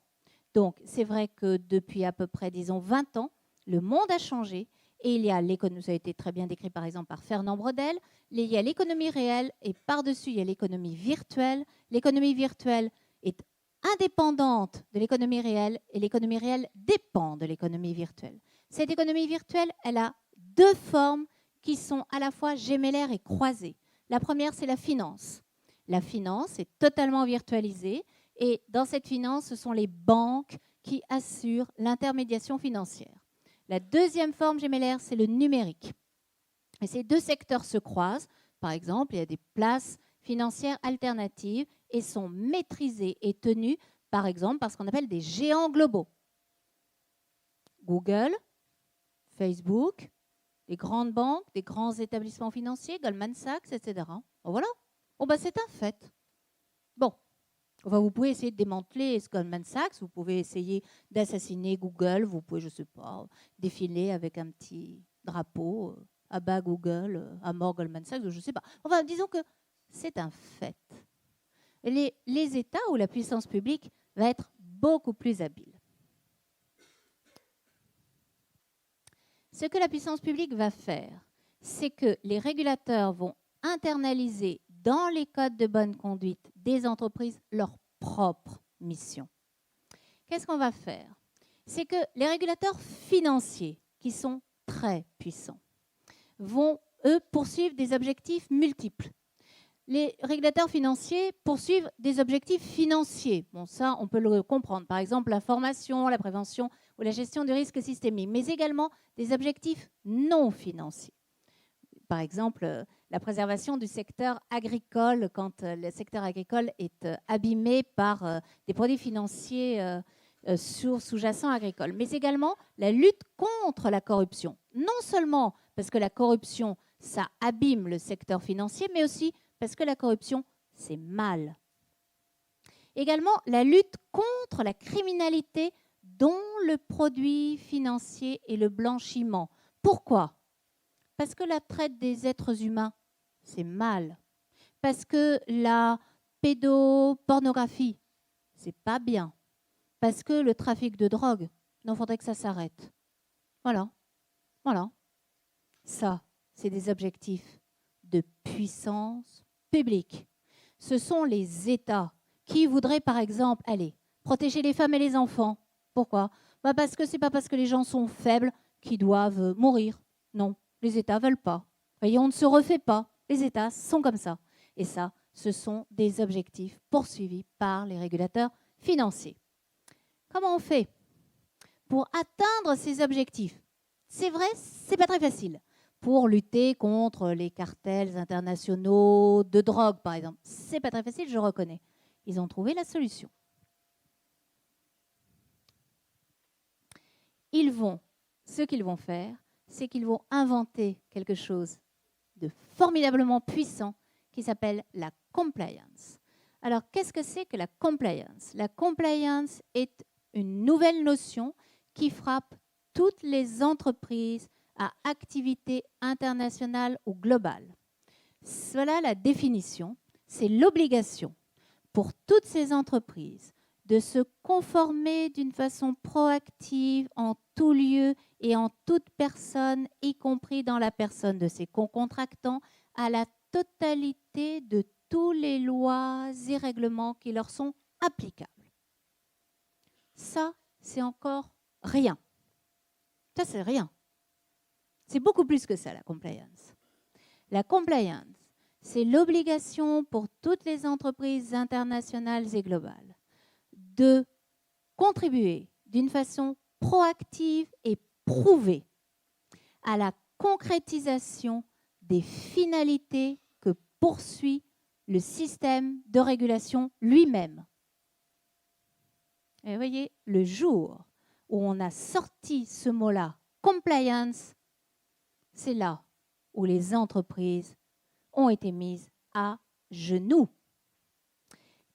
Donc, c'est vrai que depuis à peu près, disons, 20 ans, le monde a changé et il y a l'économie, ça a été très bien décrit par exemple par Fernand Braudel, il y a l'économie réelle et par-dessus, il y a l'économie virtuelle. L'économie virtuelle est indépendante de l'économie réelle et l'économie réelle dépend de l'économie virtuelle. Cette économie virtuelle, elle a deux formes qui sont à la fois gémellaires et croisées. La première, c'est la finance. La finance est totalement virtualisée et dans cette finance, ce sont les banques qui assurent l'intermédiation financière. La deuxième forme gémellaire, c'est le numérique. Et ces deux secteurs se croisent. Par exemple, il y a des places financières alternatives et sont maîtrisées et tenues, par exemple, par ce qu'on appelle des géants globaux. Google, Facebook, les grandes banques, des grands établissements financiers, Goldman Sachs, etc. Bon, voilà. Bon, c'est un fait. Bon. Enfin, vous pouvez essayer de démanteler Goldman Sachs, vous pouvez essayer d'assassiner Google, vous pouvez, je ne sais pas, défiler avec un petit drapeau, à bas Google, à mort Goldman Sachs, je ne sais pas. Enfin, disons que c'est un fait. Les États ou la puissance publique va être beaucoup plus habile. Ce que la puissance publique va faire, c'est que les régulateurs vont internaliser dans les codes de bonne conduite des entreprises leur propre mission. Qu'est-ce qu'on va faire? C'est que les régulateurs financiers, qui sont très puissants, vont, eux, poursuivre des objectifs multiples. Les régulateurs financiers poursuivent des objectifs financiers. Bon, ça, on peut le comprendre. Par exemple, la formation, la prévention ou la gestion du risque systémique, mais également des objectifs non financiers. Par exemple, la préservation du secteur agricole quand le secteur agricole est abîmé par des produits financiers sous-jacents agricoles, mais également la lutte contre la corruption. Non seulement parce que la corruption, ça abîme le secteur financier, mais aussi parce que la corruption, c'est mal. Également, la lutte contre la criminalité dont le produit financier est le blanchiment. Pourquoi ? Parce que la traite des êtres humains, c'est mal. Parce que la pédopornographie, c'est pas bien. Parce que le trafic de drogue, il faudrait que ça s'arrête. Voilà. Voilà. Ça, c'est des objectifs de puissance publique. Ce sont les États qui voudraient, par exemple, protéger les femmes et les enfants. Pourquoi ? Parce que ce n'est pas parce que les gens sont faibles qu'ils doivent mourir. Non. Les États ne veulent pas. Voyez, on ne se refait pas. Les États sont comme ça. Et ça, ce sont des objectifs poursuivis par les régulateurs financiers. Comment on fait pour atteindre ces objectifs? C'est vrai, ce n'est pas très facile. Pour lutter contre les cartels internationaux de drogue, par exemple, ce n'est pas très facile, je reconnais. Ils ont trouvé la solution. Ce qu'ils vont faire, c'est qu'ils vont inventer quelque chose de formidablement puissant qui s'appelle la compliance. Alors, qu'est-ce que c'est que la compliance? La compliance est une nouvelle notion qui frappe toutes les entreprises à activité internationale ou globale. Voilà la définition. C'est l'obligation pour toutes ces entreprises de se conformer d'une façon proactive en tout lieu et en toute personne, y compris dans la personne de ses concontractants, à la totalité de tous les lois et règlements qui leur sont applicables. Ça, c'est encore rien. Ça, c'est rien. C'est beaucoup plus que ça, la compliance. La compliance, c'est l'obligation pour toutes les entreprises internationales et globales de contribuer d'une façon proactive et prouvée à la concrétisation des finalités que poursuit le système de régulation lui-même. Et vous voyez, le jour où on a sorti ce mot-là, compliance, c'est là où les entreprises ont été mises à genoux.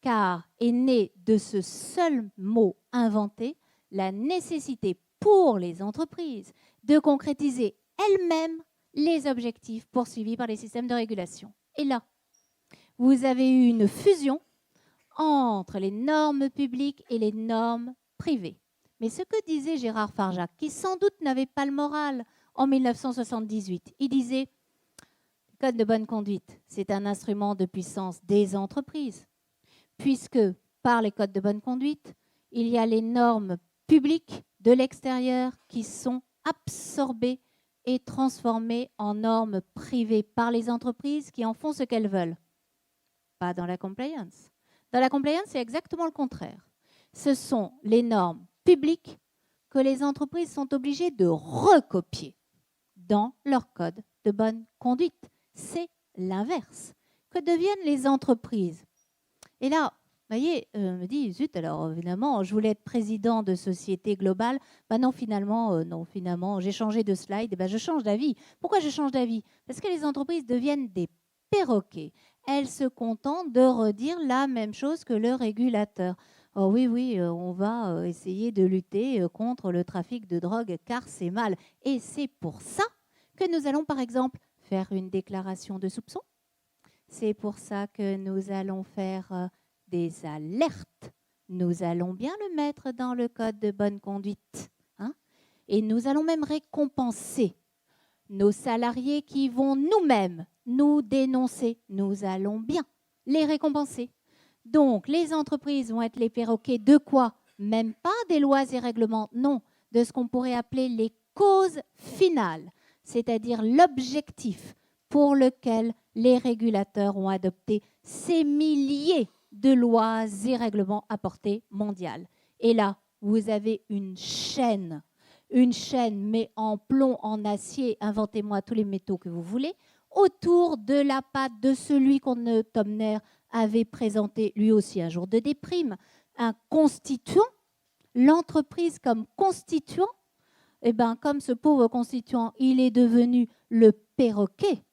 Car est née de ce seul mot inventé la nécessité pour les entreprises de concrétiser elles-mêmes les objectifs poursuivis par les systèmes de régulation. Et là, vous avez eu une fusion entre les normes publiques et les normes privées. Mais ce que disait Gérard Farjac, qui sans doute n'avait pas le moral en 1978, il disait « Le code de bonne conduite, c'est un instrument de puissance des entreprises, puisque par les codes de bonne conduite, il y a les normes publiques de l'extérieur qui sont absorbées et transformées en normes privées par les entreprises qui en font ce qu'elles veulent. » Pas dans la compliance. Dans la compliance, c'est exactement le contraire. Ce sont les normes publiques que les entreprises sont obligées de recopier dans leur code de bonne conduite. C'est l'inverse. Que deviennent les entreprises? Et là, vous voyez, je me dis, zut, alors évidemment, je voulais être président de société globale. Ben non, finalement, j'ai changé de slide. Et ben, je change d'avis. Pourquoi je change d'avis? Parce que les entreprises deviennent des perroquets. Elles se contentent de redire la même chose que le régulateur. Oh oui, on va essayer de lutter contre le trafic de drogue car c'est mal. Et c'est pour ça que nous allons, par exemple, faire une déclaration de soupçon. C'est pour ça que nous allons faire des alertes. Nous allons bien le mettre dans le code de bonne conduite. Hein? Et nous allons même récompenser nos salariés qui vont nous-mêmes nous dénoncer. Nous allons bien les récompenser. Donc, les entreprises vont être les perroquets de quoi? Même pas des lois et règlements, non, de ce qu'on pourrait appeler les causes finales, c'est-à-dire l'objectif pour lequel les régulateurs ont adopté ces milliers de lois et règlements à portée mondiale. Et là, vous avez une chaîne, mais en plomb, en acier, inventez-moi tous les métaux que vous voulez, autour de la patte de celui qu'on Tomner avait présenté lui aussi un jour de déprime, un constituant, l'entreprise comme constituant. Eh bien, comme ce pauvre constituant, il est devenu le perroquet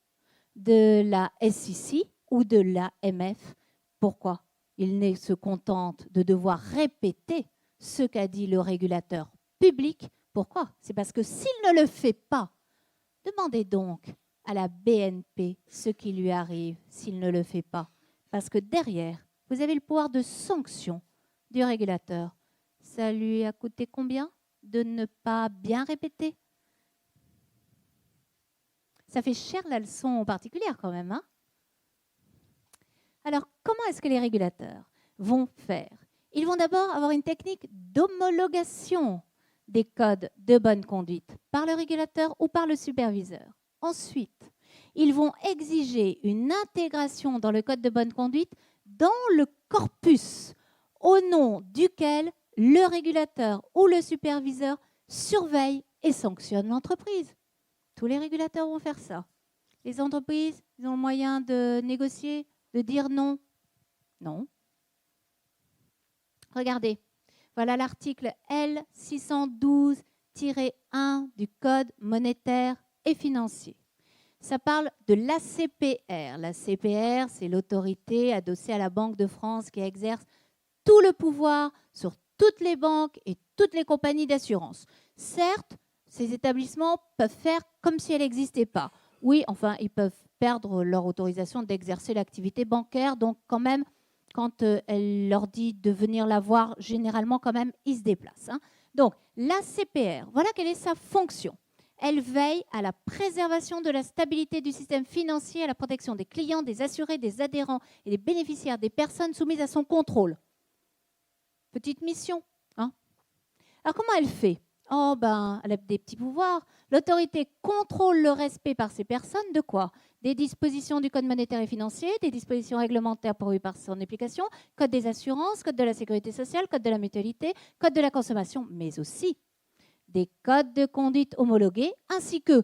de la SEC ou de l'AMF. Pourquoi? Il ne se contente de devoir répéter ce qu'a dit le régulateur public. Pourquoi? C'est parce que s'il ne le fait pas, demandez donc à la BNP ce qui lui arrive s'il ne le fait pas. Parce que derrière, vous avez le pouvoir de sanction du régulateur. Ça lui a coûté combien de ne pas bien répéter? Ça fait cher la leçon particulière quand même. Hein? Alors, comment est-ce que les régulateurs vont faire? Ils vont d'abord avoir une technique d'homologation des codes de bonne conduite par le régulateur ou par le superviseur. Ensuite, ils vont exiger une intégration dans le code de bonne conduite dans le corpus au nom duquel le régulateur ou le superviseur surveille et sanctionne l'entreprise. Tous les régulateurs vont faire ça. Les entreprises, ils ont le moyen de négocier, de dire non. Non. Regardez, voilà l'article L612-1 du Code monétaire et financier. Ça parle de l'ACPR. L'ACPR, c'est l'autorité adossée à la Banque de France qui exerce tout le pouvoir sur toutes les banques et toutes les compagnies d'assurance. Certes, ces établissements peuvent faire comme si elle n'existait pas. Oui, enfin, ils peuvent perdre leur autorisation d'exercer l'activité bancaire, donc quand même, quand elle leur dit de venir la voir, généralement quand même, ils se déplacent. Hein. Donc, la CPR, voilà quelle est sa fonction. Elle veille à la préservation de la stabilité du système financier, à la protection des clients, des assurés, des adhérents et des bénéficiaires, des personnes soumises à son contrôle. Petite mission. Hein. Alors, comment elle fait? Oh, ben, elle a des petits pouvoirs. L'autorité contrôle le respect par ces personnes de quoi? Des dispositions du Code monétaire et financier, des dispositions réglementaires prévues par son application, Code des assurances, Code de la sécurité sociale, Code de la mutualité, Code de la consommation, mais aussi des codes de conduite homologués, ainsi que,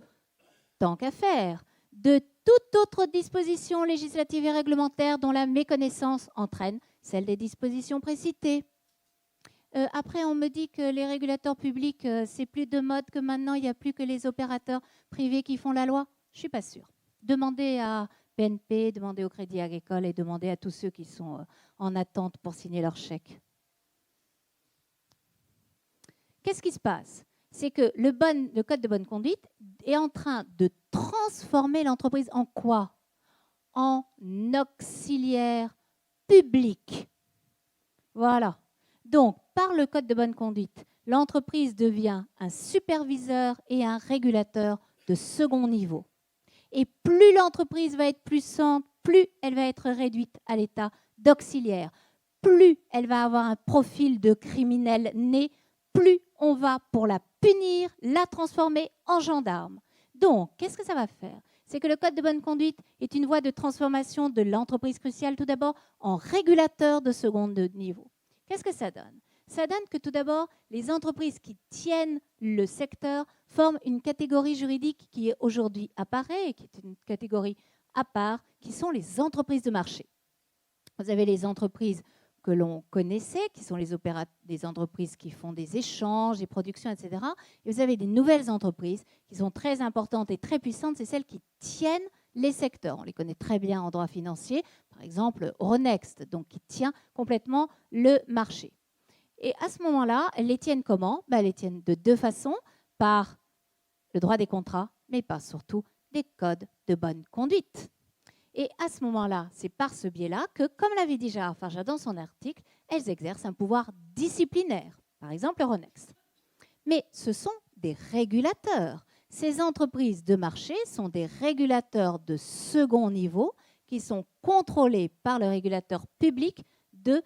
tant qu'à faire, de toute autre disposition législative et réglementaire dont la méconnaissance entraîne celle des dispositions précitées. Après, on me dit que les régulateurs publics, c'est plus de mode, que maintenant, il n'y a plus que les opérateurs privés qui font la loi. Je ne suis pas sûre. Demandez à BNP, demandez au Crédit Agricole et demandez à tous ceux qui sont en attente pour signer leur chèque. Qu'est-ce qui se passe? C'est que le code de bonne conduite est en train de transformer l'entreprise en quoi? En auxiliaire public. Voilà. Donc, par le code de bonne conduite, l'entreprise devient un superviseur et un régulateur de second niveau. Et plus l'entreprise va être puissante, plus elle va être réduite à l'état d'auxiliaire. Plus elle va avoir un profil de criminel né, plus on va, pour la punir, la transformer en gendarme. Donc, qu'est-ce que ça va faire? C'est que le code de bonne conduite est une voie de transformation de l'entreprise cruciale, tout d'abord, en régulateur de second niveau. Qu'est-ce que ça donne? Ça donne que tout d'abord, les entreprises qui tiennent le secteur forment une catégorie juridique qui aujourd'hui apparaît et qui est une catégorie à part, qui sont les entreprises de marché. Vous avez les entreprises que l'on connaissait, qui sont des entreprises qui font des échanges, des productions, etc. Et vous avez des nouvelles entreprises qui sont très importantes et très puissantes, c'est celles qui tiennent les secteurs. On les connaît très bien en droit financier, par exemple Euronext, donc qui tient complètement le marché. Et à ce moment-là, elles les tiennent comment? Elles les tiennent de deux façons, par le droit des contrats, mais pas surtout des codes de bonne conduite. Et à ce moment-là, c'est par ce biais-là que, comme l'avait dit Gérard Farja dans son article, elles exercent un pouvoir disciplinaire, par exemple Euronext. Mais ce sont des régulateurs. Ces entreprises de marché sont des régulateurs de second niveau qui sont contrôlés par le régulateur public de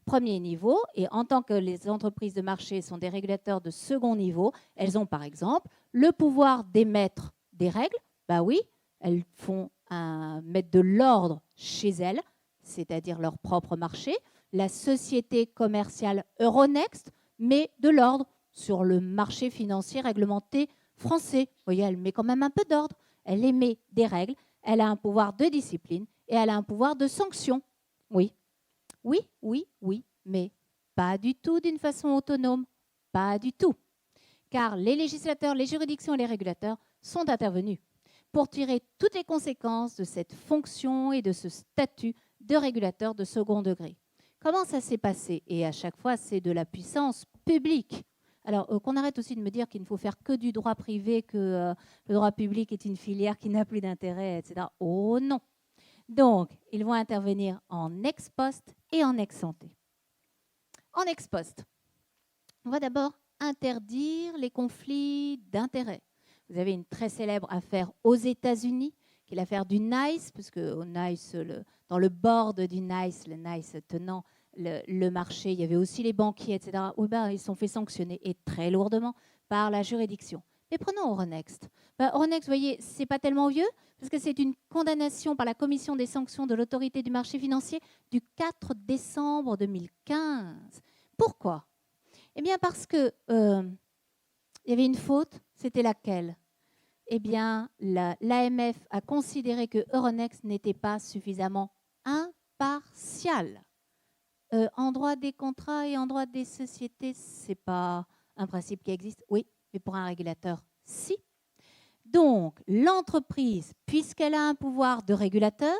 premier niveau. Et en tant que les entreprises de marché sont des régulateurs de second niveau, elles ont par exemple le pouvoir d'émettre des règles. Ben oui, elles font mettre de l'ordre chez elles, c'est-à-dire leur propre marché. La société commerciale Euronext met de l'ordre sur le marché financier réglementé français. Vous voyez, elle met quand même un peu d'ordre. Elle émet des règles, elle a un pouvoir de discipline et elle a un pouvoir de sanction. Oui, oui, oui, oui, mais pas du tout d'une façon autonome. Pas du tout. Car les législateurs, les juridictions et les régulateurs sont intervenus pour tirer toutes les conséquences de cette fonction et de ce statut de régulateur de second degré. Comment ça s'est passé? Et à chaque fois, c'est de la puissance publique. Alors, qu'on arrête aussi de me dire qu'il ne faut faire que du droit privé, que le droit public est une filière qui n'a plus d'intérêt, etc. Oh non! Donc, ils vont intervenir en ex post et en ex ante. En ex post, on va d'abord interdire les conflits d'intérêts. Vous avez une très célèbre affaire aux États-Unis, qui est l'affaire du NICE, puisque au NICE, dans le board du NICE, le NICE tenant le marché, il y avait aussi les banquiers, etc. Oui, ben, ils sont fait sanctionner, et très lourdement, par la juridiction. Mais prenons Euronext. Euronext, vous voyez, ce n'est pas tellement vieux, parce que c'est une condamnation par la Commission des sanctions de l'autorité du marché financier du 4 décembre 2015. Pourquoi? Eh bien, parce que il y avait une faute, c'était laquelle? Eh bien, l'AMF a considéré que Euronext n'était pas suffisamment impartial. En droit des contrats et en droit des sociétés, ce n'est pas un principe qui existe, oui, mais pour un régulateur, si. Donc, l'entreprise, puisqu'elle a un pouvoir de régulateur,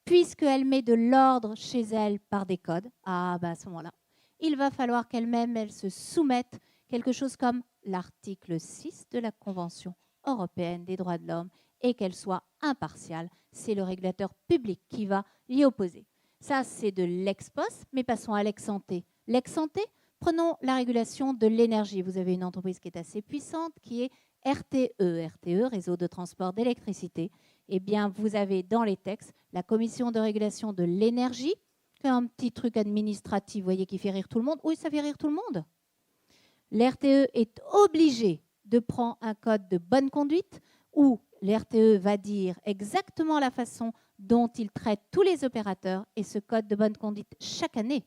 puisqu'elle met de l'ordre chez elle par des codes, à ce moment-là, il va falloir qu'elle-même, elle se soumette quelque chose comme l'article 6 de la Convention européenne des droits de l'homme et qu'elle soit impartiale. C'est le régulateur public qui va l'y opposer. Ça, c'est de l'ex-post, mais passons à l'ex-ante. L'ex-ante, prenons la régulation de l'énergie. Vous avez une entreprise qui est assez puissante, qui est RTE. RTE, Réseau de transport d'électricité. Eh bien, vous avez dans les textes la Commission de régulation de l'énergie, qui est un petit truc administratif, vous voyez, qui fait rire tout le monde. Oui, ça fait rire tout le monde. L'RTE est obligé de prendre un code de bonne conduite où l'RTE va dire exactement la façon dont il traite tous les opérateurs et ce code de bonne conduite chaque année.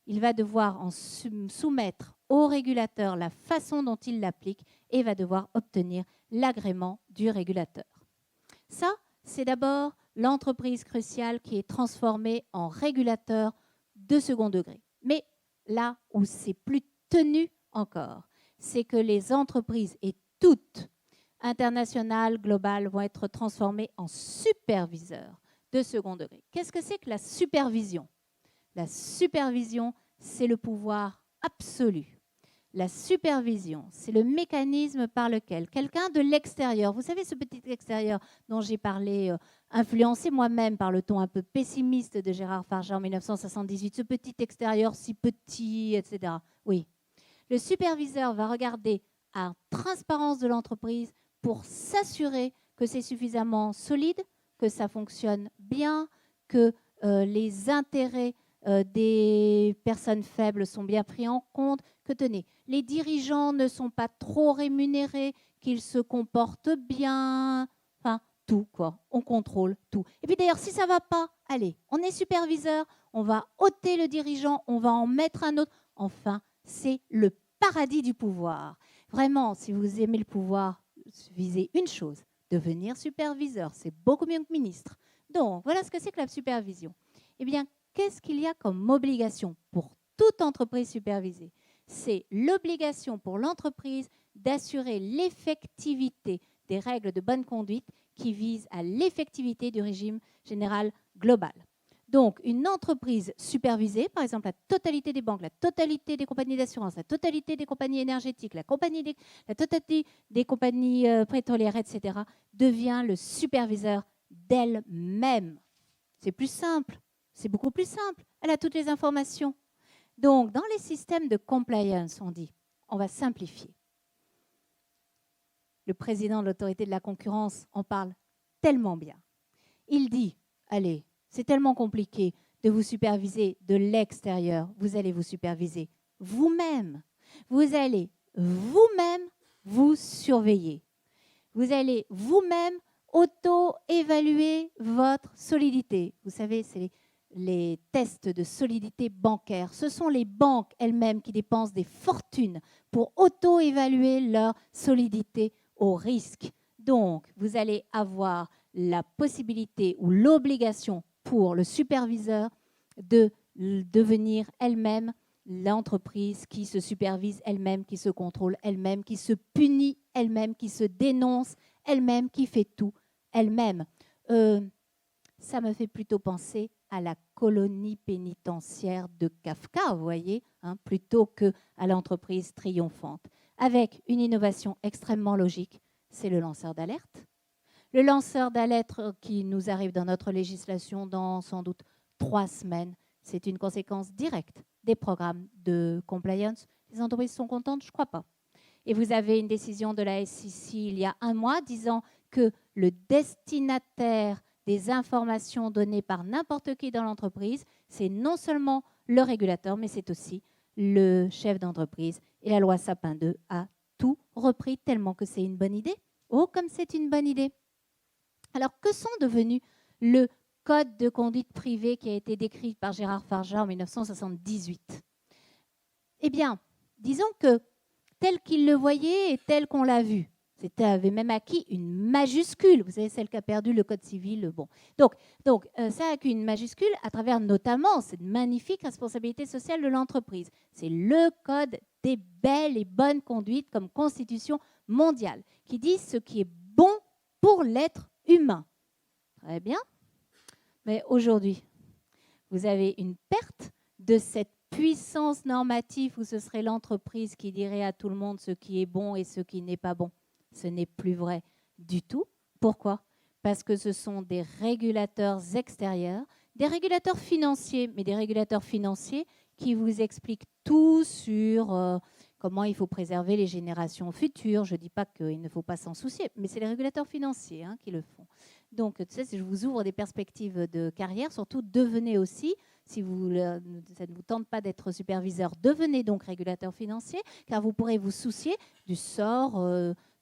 Il va devoir en soumettre au régulateur la façon dont il l'applique et va devoir obtenir l'agrément du régulateur. Ça, c'est d'abord l'entreprise cruciale qui est transformée en régulateur de second degré. Mais là où c'est plus tenu encore, c'est que les entreprises, et toutes, internationales, globales, vont être transformées en superviseurs de second degré. Qu'est-ce que c'est que la supervision? La supervision, c'est le pouvoir absolu. La supervision, c'est le mécanisme par lequel quelqu'un de l'extérieur, vous savez ce petit extérieur dont j'ai parlé, influencé moi-même par le ton un peu pessimiste de Gérard Farja en 1978, ce petit extérieur si petit, etc. Oui. Le superviseur va regarder à la transparence de l'entreprise pour s'assurer que c'est suffisamment solide, que ça fonctionne bien, que les intérêts des personnes faibles sont bien pris en compte, que tenez, les dirigeants ne sont pas trop rémunérés, qu'ils se comportent bien, enfin tout quoi, on contrôle tout. Et puis d'ailleurs, si ça ne va pas, allez, on est superviseur, on va ôter le dirigeant, on va en mettre un autre. Enfin, c'est le paradis du pouvoir. Vraiment, si vous aimez le pouvoir, visez une chose, devenir superviseur, c'est beaucoup mieux que ministre. Donc, voilà ce que c'est que la supervision. Eh bien, qu'est-ce qu'il y a comme obligation pour toute entreprise supervisée? C'est l'obligation pour l'entreprise d'assurer l'effectivité des règles de bonne conduite qui visent à l'effectivité du régime général global. Donc, une entreprise supervisée, par exemple la totalité des banques, la totalité des compagnies d'assurance, la totalité des compagnies énergétiques, la totalité des compagnies pétrolières, etc., devient le superviseur d'elle-même. C'est plus simple, c'est beaucoup plus simple. Elle a toutes les informations. Donc, dans les systèmes de compliance, on dit, on va simplifier. Le président de l'autorité de la concurrence en parle tellement bien. Il dit, allez, c'est tellement compliqué de vous superviser de l'extérieur. Vous allez vous superviser vous-même. Vous allez vous-même vous surveiller. Vous allez vous-même auto-évaluer votre solidité. Vous savez, c'est les tests de solidité bancaire. Ce sont les banques elles-mêmes qui dépensent des fortunes pour auto-évaluer leur solidité au risque. Donc, vous allez avoir la possibilité ou l'obligation pour le superviseur de devenir elle-même l'entreprise qui se supervise elle-même, qui se contrôle elle-même, qui se punit elle-même, qui se dénonce elle-même, qui fait tout elle-même. Ça me fait plutôt penser à la colonie pénitentiaire de Kafka, vous voyez, hein, plutôt qu'à l'entreprise triomphante. Avec une innovation extrêmement logique, c'est le lanceur d'alerte. Le lanceur d'alerte qui nous arrive dans notre législation dans sans doute 3 semaines, c'est une conséquence directe des programmes de compliance. Les entreprises sont contentes? Je ne crois pas. Et vous avez une décision de la SEC il y a 1 mois disant que le destinataire des informations données par n'importe qui dans l'entreprise, c'est non seulement le régulateur, mais c'est aussi le chef d'entreprise. Et la loi Sapin 2 a tout repris tellement que c'est une bonne idée. Oh, comme c'est une bonne idée! Alors, que sont devenus le code de conduite privée qui a été décrit par Gérard Farja en 1978? Eh bien, disons que tel qu'il le voyait et tel qu'on l'a vu, c'était avait même acquis une majuscule. Vous savez, celle qui a perdu le code civil. Bon. Donc ça a acquis une majuscule à travers notamment cette magnifique responsabilité sociale de l'entreprise. C'est le code des belles et bonnes conduites comme constitution mondiale qui dit ce qui est bon pour l'être humain. Très bien. Mais aujourd'hui, vous avez une perte de cette puissance normative où ce serait l'entreprise qui dirait à tout le monde ce qui est bon et ce qui n'est pas bon. Ce n'est plus vrai du tout. Pourquoi? Parce que ce sont des régulateurs extérieurs, Des régulateurs financiers, mais des régulateurs financiers qui vous expliquent tout sur comment il faut préserver les générations futures. Je ne dis pas qu'il ne faut pas s'en soucier, mais c'est les régulateurs financiers qui le font. Donc, je vous ouvre des perspectives de carrière. Surtout, devenez aussi, si ça ne vous tente pas d'être superviseur, devenez donc régulateur financier, car vous pourrez vous soucier du sort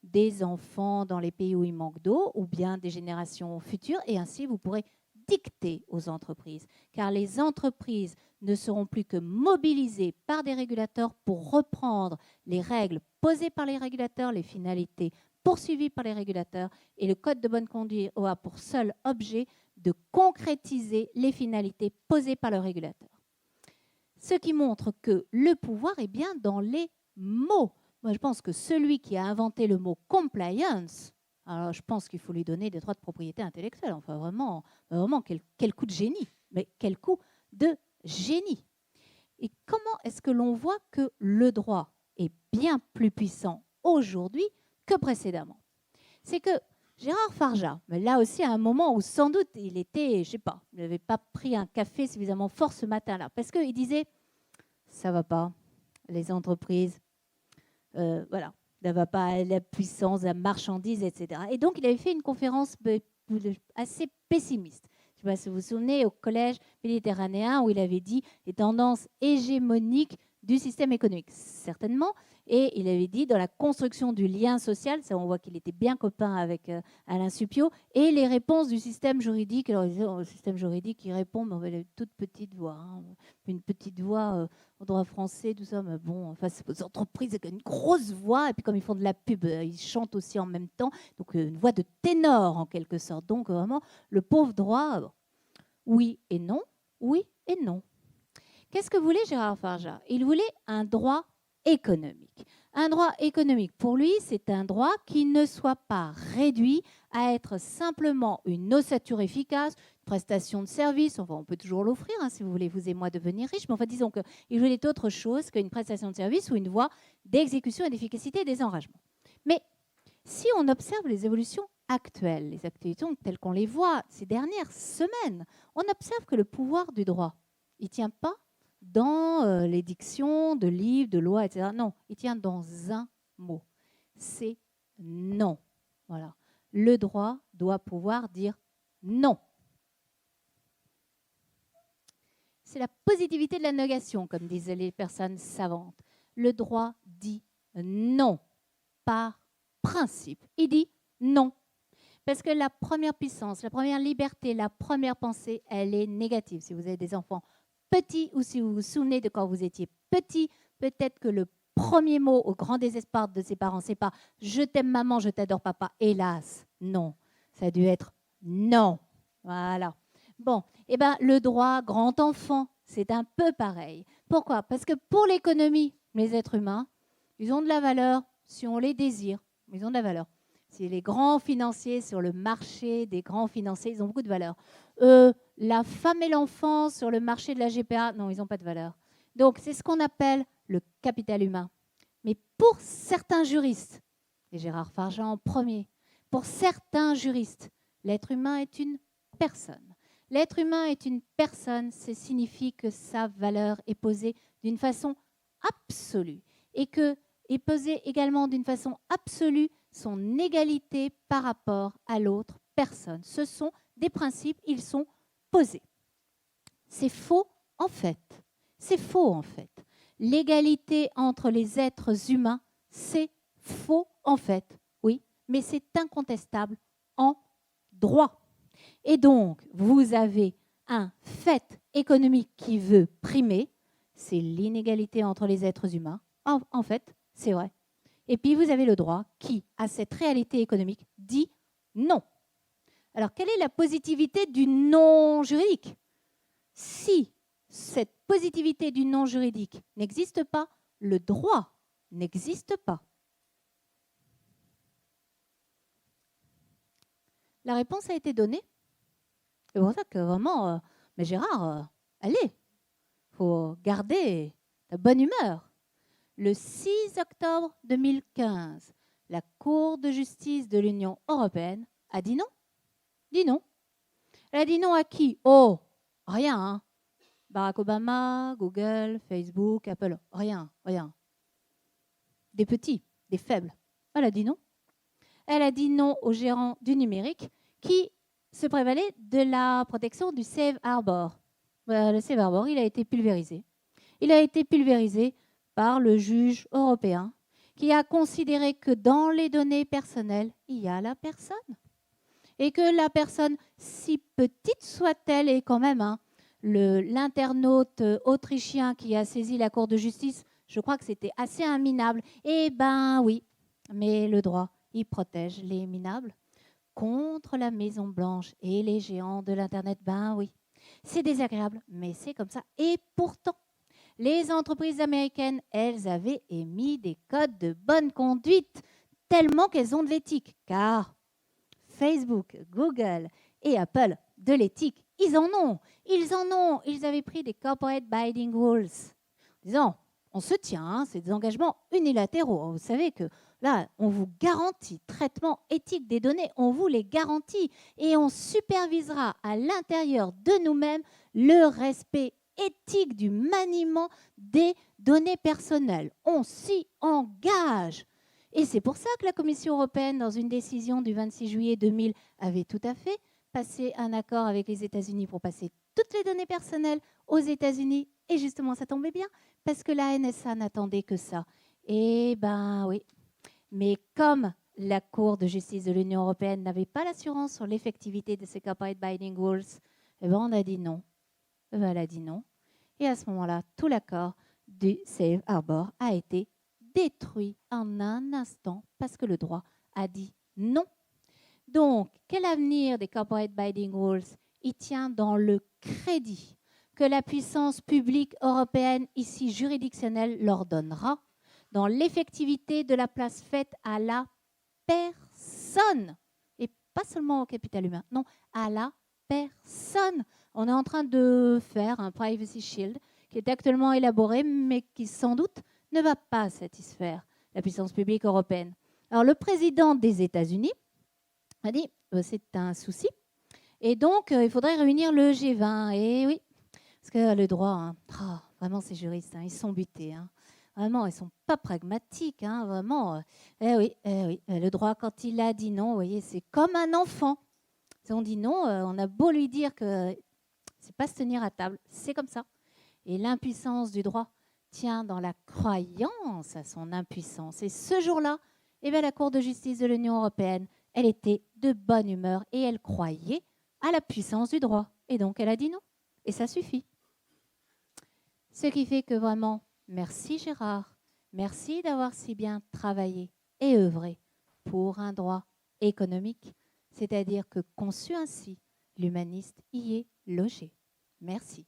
des enfants dans les pays où il manque d'eau, ou bien des générations futures, et ainsi vous pourrez dicter aux entreprises, car les entreprises ne seront plus que mobilisées par des régulateurs pour reprendre les règles posées par les régulateurs, les finalités poursuivies par les régulateurs, et le code de bonne conduite a pour seul objet de concrétiser les finalités posées par le régulateur. Ce qui montre que le pouvoir est bien dans les mots. Moi, je pense que celui qui a inventé le mot compliance, alors je pense qu'il faut lui donner des droits de propriété intellectuelle. Enfin, vraiment quel coup de génie. Mais quel coup de génie. Et comment est-ce que l'on voit que le droit est bien plus puissant aujourd'hui que précédemment? C'est que Gérard Farjat, mais là aussi à un moment où sans doute il était, je ne sais pas, il n'avait pas pris un café suffisamment fort ce matin-là, parce qu'il disait, ça ne va pas, les entreprises, voilà, ça ne va pas à la puissance, à la marchandise, etc. Et donc il avait fait une conférence assez pessimiste. Je ne sais pas si vous vous souvenez, au collège méditerranéen, où il avait dit les tendances hégémoniques du système économique, certainement. Et il avait dit dans la construction du lien social, ça on voit qu'il était bien copain avec Alain Supiot, et les réponses du système juridique. Alors, le système juridique, il répond, mais on a une toute petite voix, une petite voix au droit français, tout ça, mais bon, enfin, c'est aux entreprises avec une grosse voix, et puis comme ils font de la pub, ils chantent aussi en même temps, donc une voix de ténor en quelque sorte. Donc vraiment, le pauvre droit, oui et non, oui et non. Qu'est-ce que voulait Gérard Farjat? Il voulait un droit économique. Un droit économique, pour lui, c'est un droit qui ne soit pas réduit à être simplement une ossature efficace, une prestation de service. Enfin, on peut toujours l'offrir, si vous voulez, vous et moi, devenir riches. Mais enfin, disons qu'il voulait autre chose qu'une prestation de service ou une voie d'exécution et d'efficacité des engagements. Mais si on observe les évolutions actuelles, les actualités telles qu'on les voit ces dernières semaines, on observe que le pouvoir du droit, il ne tient pas dans les dictions de livres, de lois, etc. Non, il tient dans un mot. C'est non. Voilà. Le droit doit pouvoir dire non. C'est la positivité de la négation, comme disaient les personnes savantes. Le droit dit non par principe. Il dit non. Parce que la première puissance, la première liberté, la première pensée, elle est négative. Si vous avez des enfants petits ou si vous vous souvenez de quand vous étiez petit, peut-être que le premier mot au grand désespoir de ses parents, c'est pas « je t'aime maman, je t'adore papa ». Hélas, non. Ça a dû être « non ». Voilà. Bon, eh ben, le droit grand enfant, c'est un peu pareil. Pourquoi? Parce que pour l'économie, les êtres humains, ils ont de la valeur si on les désire. Ils ont de la valeur. Si les grands financiers sur le marché des grands financiers, ils ont beaucoup de valeur. La femme et l'enfant sur le marché de la GPA, non, ils n'ont pas de valeur. Donc, c'est ce qu'on appelle le capital humain. Mais pour certains juristes, et Gérard Farjat en premier, pour certains juristes, l'être humain est une personne. L'être humain est une personne, ça signifie que sa valeur est posée d'une façon absolue et que est posée également d'une façon absolue son égalité par rapport à l'autre personne. Ce sont des principes, ils sont posés. C'est faux en fait. C'est faux en fait. L'égalité entre les êtres humains, c'est faux en fait. Oui, mais c'est incontestable en droit. Et donc, vous avez un fait économique qui veut primer, c'est l'inégalité entre les êtres humains. En fait, c'est vrai. Et puis, vous avez le droit qui, à cette réalité économique, dit non. Alors, quelle est la positivité du non juridique? Si cette positivité du non juridique n'existe pas, le droit n'existe pas. La réponse a été donnée. C'est pour ça que vraiment, mais Gérard, allez, il faut garder la bonne humeur. Le 6 octobre 2015, la Cour de justice de l'Union européenne a dit non. Dit non. Elle a dit non à qui? Oh, Rien, hein. Barack Obama, Google, Facebook, Apple, rien, rien. Des petits, des faibles. Elle a dit non. Elle a dit non aux gérants du numérique qui se prévalaient de la protection du Safe Harbor. Le Safe Harbor, il a été pulvérisé. Il a été pulvérisé par le juge européen qui a considéré que dans les données personnelles, il y a la personne. Et que la personne, si petite soit-elle, est quand même l'internaute autrichien qui a saisi la Cour de justice, je crois que c'était assez minable. Eh ben oui, mais le droit, il protège les minables contre la Maison-Blanche et les géants de l'Internet. Ben oui, c'est désagréable, mais c'est comme ça. Et pourtant, les entreprises américaines, elles avaient émis des codes de bonne conduite tellement qu'elles ont de l'éthique. Car Facebook, Google et Apple, de l'éthique, ils en ont. Ils avaient pris des corporate binding rules. Disant, on se tient, hein, c'est des engagements unilatéraux. Vous savez que là, on vous garantit, traitement éthique des données, on vous les garantit. Et on supervisera à l'intérieur de nous-mêmes le respect éthique du maniement des données personnelles. On s'y engage. Et c'est pour ça que la Commission européenne, dans une décision du 26 juillet 2000, avait tout à fait passé un accord avec les États-Unis pour passer toutes les données personnelles aux États-Unis. Et justement, ça tombait bien, parce que la NSA n'attendait que ça. Eh ben oui. Mais comme la Cour de justice de l'Union européenne n'avait pas l'assurance sur l'effectivité de ces corporate binding rules, eh ben on a dit non. Elle a dit non. Et à ce moment-là, tout l'accord du Safe Harbor a été détruit en un instant parce que le droit a dit non. Donc, quel avenir des corporate binding rules? Il tient dans le crédit que la puissance publique européenne, ici juridictionnelle, leur donnera, dans l'effectivité de la place faite à la personne, et pas seulement au capital humain, non, à la personne. On est en train de faire un Privacy Shield qui est actuellement élaboré, mais qui sans doute ne va pas satisfaire la puissance publique européenne. Alors, le président des États-Unis a dit c'est un souci. Et donc, il faudrait réunir le G20. Et oui, parce que le droit, hein, vraiment, ces juristes, hein, ils sont butés. Hein. Vraiment, ils ne sont pas pragmatiques. Hein, vraiment. Oui, le droit, quand il a dit non, vous voyez, c'est comme un enfant. Si on dit non, on a beau lui dire que c'est pas se tenir à table. C'est comme ça. Et l'impuissance du droit tient dans la croyance à son impuissance. Et ce jour-là, eh bien, la Cour de justice de l'Union européenne, elle était de bonne humeur et elle croyait à la puissance du droit. Et donc, elle a dit non. Et ça suffit. Ce qui fait que vraiment, merci Gérard, merci d'avoir si bien travaillé et œuvré pour un droit économique, c'est-à-dire que conçu ainsi, l'humaniste y est logé. Merci.